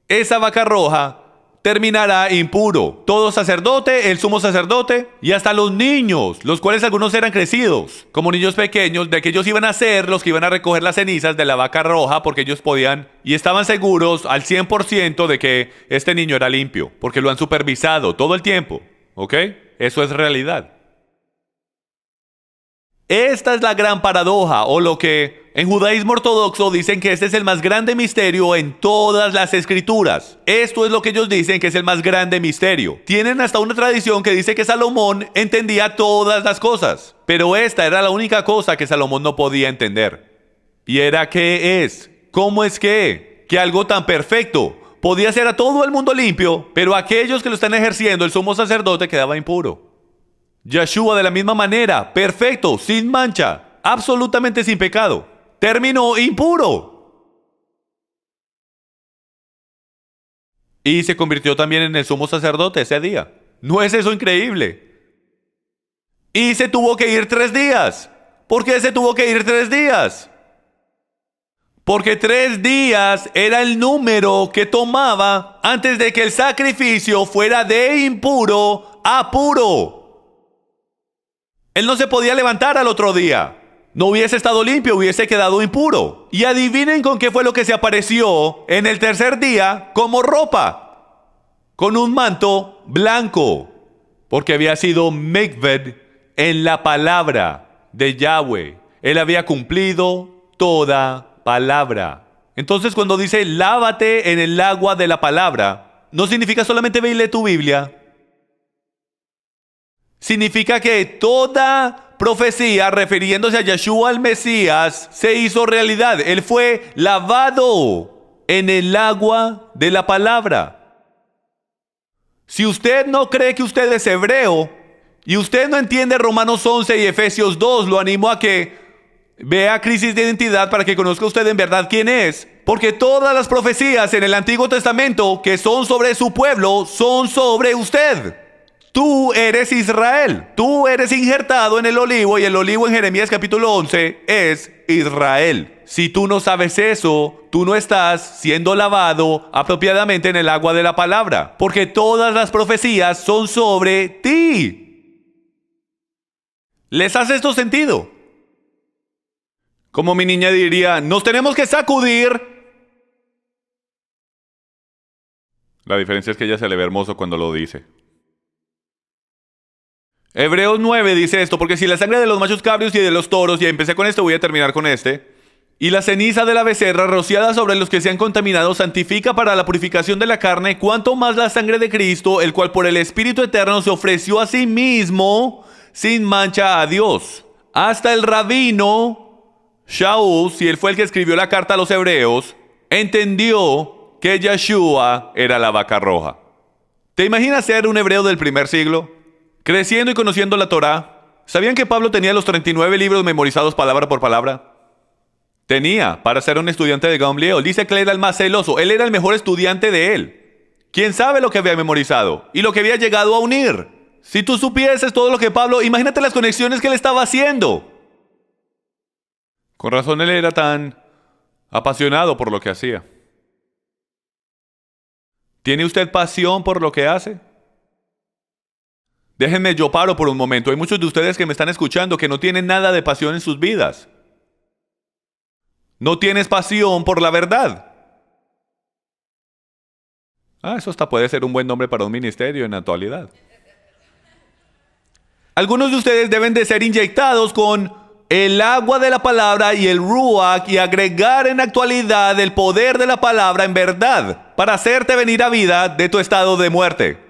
esa vaca roja terminará impuro. Todo sacerdote, el sumo sacerdote y hasta los niños, los cuales algunos eran crecidos como niños pequeños, de que ellos iban a ser los que iban a recoger las cenizas de la vaca roja, porque ellos podían y estaban seguros al 100% de que este niño era limpio, porque lo han supervisado todo el tiempo. ¿Ok? Eso es realidad. Esta es la gran paradoja, o lo que en judaísmo ortodoxo dicen que este es el más grande misterio en todas las escrituras. Esto es lo que ellos dicen que es el más grande misterio. Tienen hasta una tradición que dice que Salomón entendía todas las cosas, pero esta era la única cosa que Salomón no podía entender. Y era ¿cómo es que algo tan perfecto podía hacer a todo el mundo limpio, pero aquellos que lo están ejerciendo, el sumo sacerdote, quedaba impuro? Yeshua de la misma manera, perfecto, sin mancha, absolutamente sin pecado, terminó impuro. Y se convirtió también en el sumo sacerdote ese día. ¿No es eso increíble? Y se tuvo que ir 3 días. ¿Por qué se tuvo que ir 3 días? Porque 3 días era el número que tomaba antes de que el sacrificio fuera de impuro a puro. Él no se podía levantar al otro día. No hubiese estado limpio, hubiese quedado impuro. Y adivinen con qué fue lo que se apareció en el tercer día como ropa. Con un manto blanco. Porque había sido mikved en la palabra de Yahweh. Él había cumplido toda palabra. Entonces cuando dice lávate en el agua de la palabra, no significa solamente ve y lee tu Biblia. Significa que toda profecía refiriéndose a Yeshua el Mesías se hizo realidad. Él fue lavado en el agua de la palabra. Si usted no cree que usted es hebreo y usted no entiende Romanos 11 y Efesios 2, lo animo a que vea Crisis de Identidad para que conozca usted en verdad quién es. Porque todas las profecías en el Antiguo Testamento que son sobre su pueblo son sobre usted. Tú eres Israel. Tú eres injertado en el olivo, y el olivo en Jeremías capítulo 11 es Israel. Si tú no sabes eso, tú no estás siendo lavado apropiadamente en el agua de la palabra, porque todas las profecías son sobre ti. ¿Les hace esto sentido? Como mi niña diría, nos tenemos que sacudir. La diferencia es que ella se le ve hermoso cuando lo dice. Hebreos 9 dice esto, porque si la sangre de los machos cabríos y de los toros, y empecé con esto, voy a terminar con este, y la ceniza de la becerra rociada sobre los que se han contaminado santifica para la purificación de la carne, cuanto más la sangre de Cristo, el cual por el Espíritu Eterno se ofreció a sí mismo sin mancha a Dios. Hasta el rabino Shaul, si él fue el que escribió la carta a los hebreos, entendió que Yeshua era la vaca roja. ¿Te imaginas ser un hebreo del primer siglo? Creciendo y conociendo la Torá. ¿Sabían que Pablo tenía los 39 libros memorizados palabra por palabra? Tenía, para ser un estudiante de Gamaliel. Dice que él era el más celoso. Él era el mejor estudiante de él. ¿Quién sabe lo que había memorizado? Y lo que había llegado a unir. Si tú supieses todo lo que Pablo... Imagínate las conexiones que él estaba haciendo. Con razón él era tan apasionado por lo que hacía. ¿Tiene usted pasión por lo que hace? Déjenme, yo paro por un momento. Hay muchos de ustedes que me están escuchando que no tienen nada de pasión en sus vidas. No tienes pasión por la verdad. Eso hasta puede ser un buen nombre para un ministerio en la actualidad. Algunos de ustedes deben de ser inyectados con el agua de la palabra y el ruach y agregar en la actualidad el poder de la palabra en verdad para hacerte venir a vida de tu estado de muerte.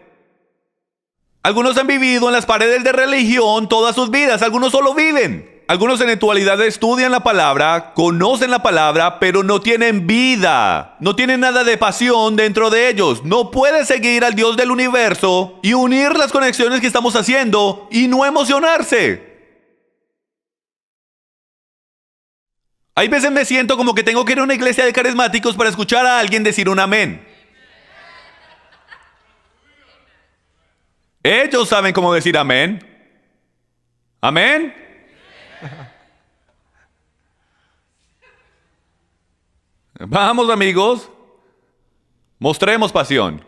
Algunos han vivido en las paredes de religión todas sus vidas, algunos solo viven. Algunos en la actualidad estudian la palabra, conocen la palabra, pero no tienen vida. No tienen nada de pasión dentro de ellos. No puedes seguir al Dios del universo y unir las conexiones que estamos haciendo y no emocionarse. Hay veces me siento como que tengo que ir a una iglesia de carismáticos para escuchar a alguien decir un amén. Ellos saben cómo decir amén. Amén. Vamos, amigos. Mostremos pasión.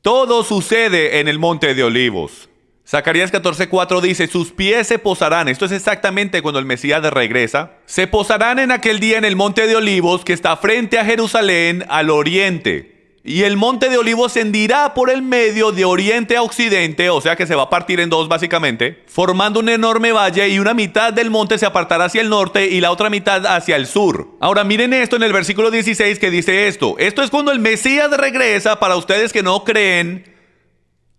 Todo sucede en el monte de Olivos. Zacarías 14:4 dice, sus pies se posarán. Esto es exactamente cuando el Mesías regresa. Se posarán en aquel día en el monte de Olivos que está frente a Jerusalén al oriente. Y el monte de Olivos se hendirá por el medio de oriente a occidente, o sea que se va a partir en dos básicamente, formando un enorme valle y una mitad del monte se apartará hacia el norte y la otra mitad hacia el sur. Ahora miren esto en el versículo 16 que dice esto. Esto es cuando el Mesías regresa para ustedes que no creen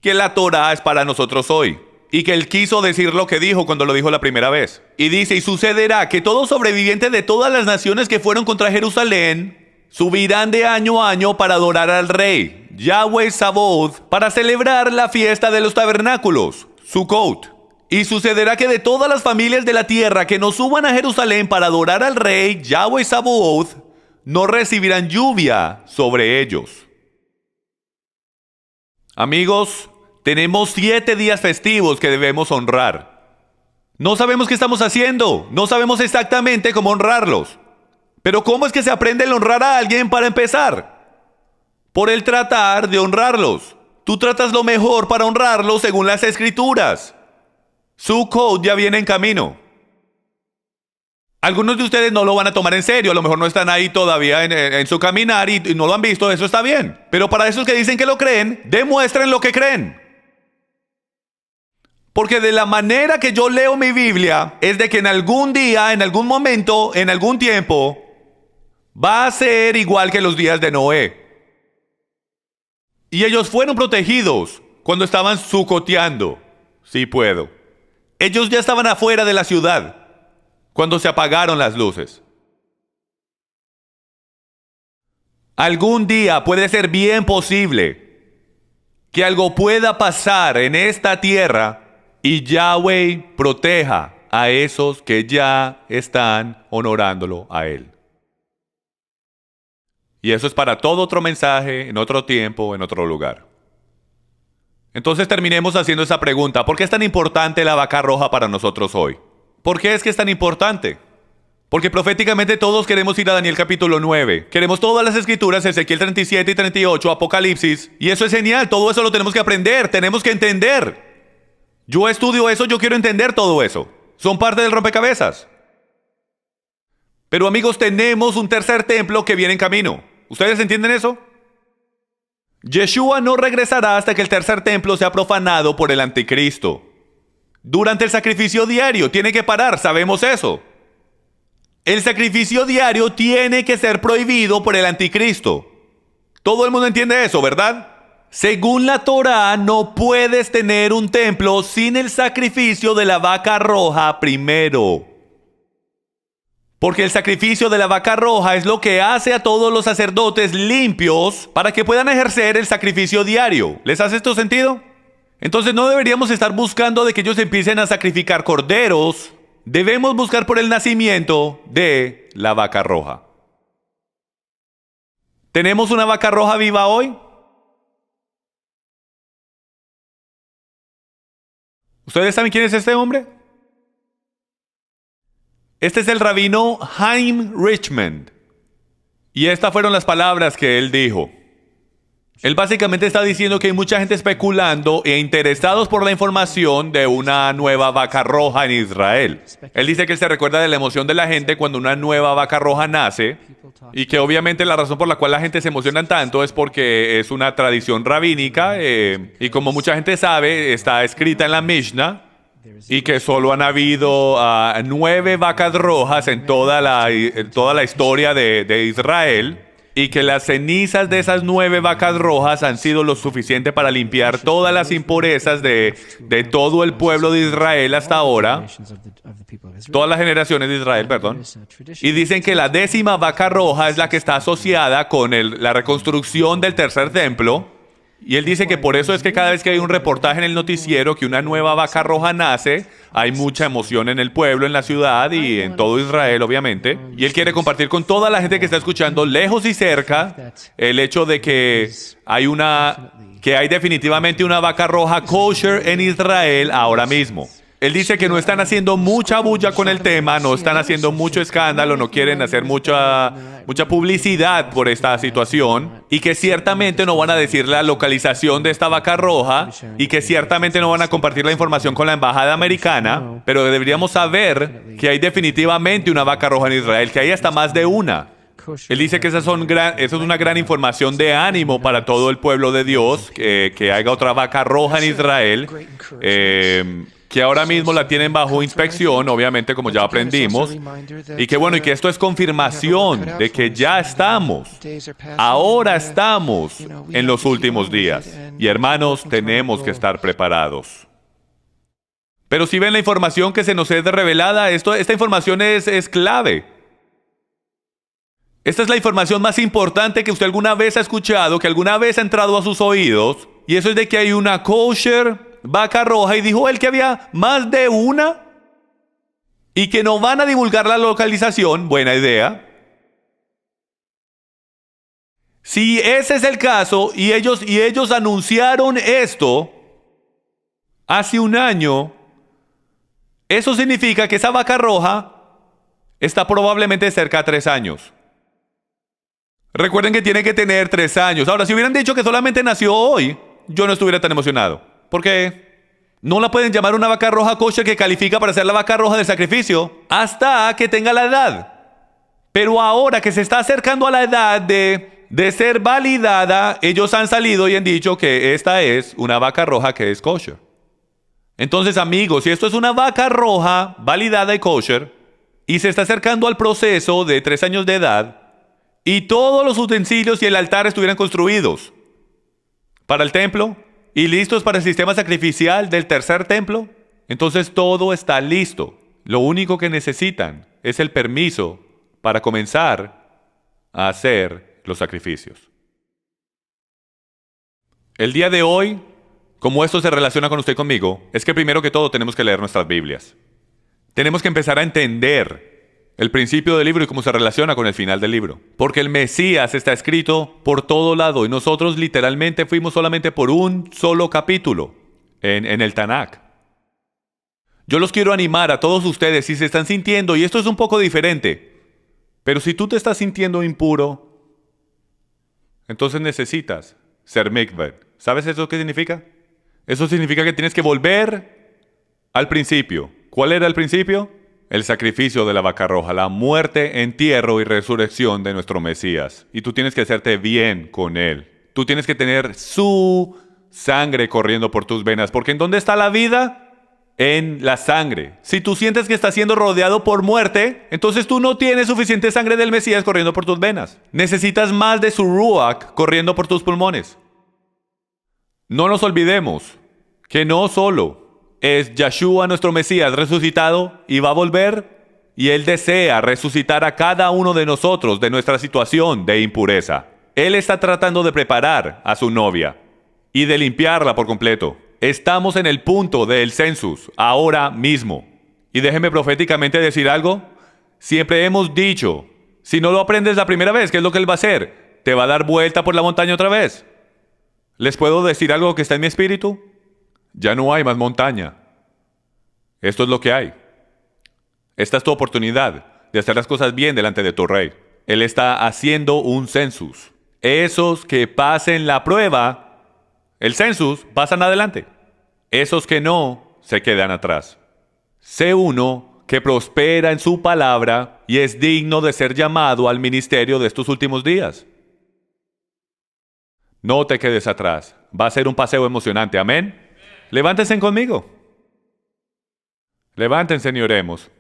que la Torá es para nosotros hoy. Y que él quiso decir lo que dijo cuando lo dijo la primera vez. Y dice, y sucederá que todo sobreviviente de todas las naciones que fueron contra Jerusalén subirán de año a año para adorar al rey, Yahweh Sabaoth, para celebrar la fiesta de los tabernáculos, Sukkot. Y sucederá que de todas las familias de la tierra que no suban a Jerusalén para adorar al rey, Yahweh Sabaoth, no recibirán lluvia sobre ellos. Amigos, tenemos 7 días festivos que debemos honrar. No sabemos qué estamos haciendo, no sabemos exactamente cómo honrarlos. Pero ¿cómo es que se aprende a honrar a alguien para empezar? Por el tratar de honrarlos. Tú tratas lo mejor para honrarlos según las escrituras. Sukkot ya viene en camino. Algunos de ustedes no lo van a tomar en serio, a lo mejor no están ahí todavía en su caminar y no lo han visto, eso está bien. Pero para esos que dicen que lo creen, demuestren lo que creen. Porque de la manera que yo leo mi Biblia, es de que en algún día, en algún momento, en algún tiempo, va a ser igual que los días de Noé. Y ellos fueron protegidos cuando estaban sucoteando. Sí puedo. Ellos ya estaban afuera de la ciudad cuando se apagaron las luces. Algún día puede ser bien posible que algo pueda pasar en esta tierra y Yahweh proteja a esos que ya están honorándolo a Él. Y eso es para todo otro mensaje, en otro tiempo, en otro lugar. Entonces terminemos haciendo esa pregunta. ¿Por qué es tan importante la vaca roja para nosotros hoy? ¿Por qué es que es tan importante? Porque proféticamente todos queremos ir a Daniel capítulo 9. Queremos todas las escrituras, Ezequiel 37 y 38, Apocalipsis. Y eso es genial, todo eso lo tenemos que aprender, tenemos que entender. Yo estudio eso, yo quiero entender todo eso. Son parte del rompecabezas. Pero amigos, tenemos un tercer templo que viene en camino. ¿Ustedes entienden eso? Yeshua no regresará hasta que el tercer templo sea profanado por el anticristo. Durante el sacrificio diario tiene que parar, sabemos eso. El sacrificio diario tiene que ser prohibido por el anticristo. Todo el mundo entiende eso, ¿verdad? Según la Torá, no puedes tener un templo sin el sacrificio de la vaca roja primero. Porque el sacrificio de la vaca roja es lo que hace a todos los sacerdotes limpios para que puedan ejercer el sacrificio diario. ¿Les hace esto sentido? Entonces no deberíamos estar buscando de que ellos empiecen a sacrificar corderos. Debemos buscar por el nacimiento de la vaca roja. ¿Tenemos una vaca roja viva hoy? ¿Ustedes saben quién es este hombre? Este es el rabino Chaim Richmond. Y estas fueron las palabras que él dijo. Él básicamente está diciendo que hay mucha gente especulando e interesados por la información de una nueva vaca roja en Israel. Él dice que él se recuerda de la emoción de la gente cuando una nueva vaca roja nace y que obviamente la razón por la cual la gente se emociona tanto es porque es una tradición rabínica y como mucha gente sabe, está escrita en la Mishnah y que solo han habido 9 vacas rojas en toda la historia de Israel. Y que las cenizas de esas 9 vacas rojas han sido lo suficiente para limpiar todas las impurezas de todo el pueblo de Israel hasta ahora. Todas las generaciones de Israel, perdón. Y dicen que la 10ª vaca roja es la que está asociada con la reconstrucción del tercer templo. Y él dice que por eso es que cada vez que hay un reportaje en el noticiero que una nueva vaca roja nace, hay mucha emoción en el pueblo, en la ciudad y en todo Israel, obviamente. Y él quiere compartir con toda la gente que está escuchando, lejos y cerca, el hecho de que hay definitivamente una vaca roja kosher en Israel ahora mismo. Él dice que no están haciendo mucha bulla con el tema, no están haciendo mucho escándalo, no quieren hacer mucha publicidad por esta situación y que ciertamente no van a decir la localización de esta vaca roja y que ciertamente no van a compartir la información con la embajada americana, pero deberíamos saber que hay definitivamente una vaca roja en Israel, que hay hasta más de una. Él dice que eso es una gran información de ánimo para todo el pueblo de Dios, que haya otra vaca roja en Israel. Que ahora mismo la tienen bajo inspección, obviamente, como ya aprendimos, y que esto es confirmación de que ya ahora estamos en los últimos días. Y hermanos, tenemos que estar preparados. Pero si ven la información que se nos es revelada, esta información es clave. Esta es la información más importante que usted alguna vez ha escuchado, que alguna vez ha entrado a sus oídos, y eso es de que hay una kosher vaca roja, y dijo él que había más de una y que no van a divulgar la localización. Buena idea. Si ese es el caso y ellos anunciaron esto hace un año, eso significa que esa vaca roja está probablemente cerca de 3 años. Recuerden que tiene que tener 3 años. Ahora, si hubieran dicho que solamente nació hoy, yo no estuviera tan emocionado. Porque no la pueden llamar una vaca roja kosher que califica para ser la vaca roja del sacrificio hasta que tenga la edad. Pero ahora que se está acercando a la edad de ser validada, ellos han salido y han dicho que esta es una vaca roja que es kosher. Entonces, amigos, si esto es una vaca roja validada y kosher y se está acercando al proceso de 3 años de edad y todos los utensilios y el altar estuvieran construidos para el templo y listos para el sistema sacrificial del tercer templo, entonces todo está listo. Lo único que necesitan es el permiso para comenzar a hacer los sacrificios. El día de hoy, como esto se relaciona con usted y conmigo, es que primero que todo tenemos que leer nuestras Biblias. Tenemos que empezar a entender el principio del libro y cómo se relaciona con el final del libro. Porque el Mesías está escrito por todo lado y nosotros literalmente fuimos solamente por un solo capítulo en el Tanakh. Yo los quiero animar a todos ustedes si se están sintiendo, y esto es un poco diferente, pero si tú te estás sintiendo impuro, entonces necesitas ser mikveh. ¿Sabes eso qué significa? Eso significa que tienes que volver al principio. ¿Cuál era el principio? El sacrificio de la vaca roja, la muerte, entierro y resurrección de nuestro Mesías. Y tú tienes que hacerte bien con Él. Tú tienes que tener su sangre corriendo por tus venas. Porque ¿en dónde está la vida? En la sangre. Si tú sientes que estás siendo rodeado por muerte, entonces tú no tienes suficiente sangre del Mesías corriendo por tus venas. Necesitas más de su Ruach corriendo por tus pulmones. No nos olvidemos que no solo es Yeshua nuestro Mesías resucitado y va a volver, y Él desea resucitar a cada uno de nosotros de nuestra situación de impureza. Él está tratando de preparar a su novia y de limpiarla por completo. Estamos en el punto del census, ahora mismo. Y déjeme proféticamente decir algo. Siempre hemos dicho, si no lo aprendes la primera vez, ¿qué es lo que Él va a hacer? Te va a dar vuelta por la montaña otra vez. ¿Les puedo decir algo que está en mi espíritu? Ya no hay más montaña. Esto es lo que hay. Esta es tu oportunidad de hacer las cosas bien delante de tu rey. Él está haciendo un census. Esos que pasen la prueba, el census, pasan adelante. Esos que no, se quedan atrás. Sé uno que prospera en su palabra y es digno de ser llamado al ministerio de estos últimos días. No te quedes atrás. Va a ser un paseo emocionante. Amén. Levántense conmigo. Levántense y oremos.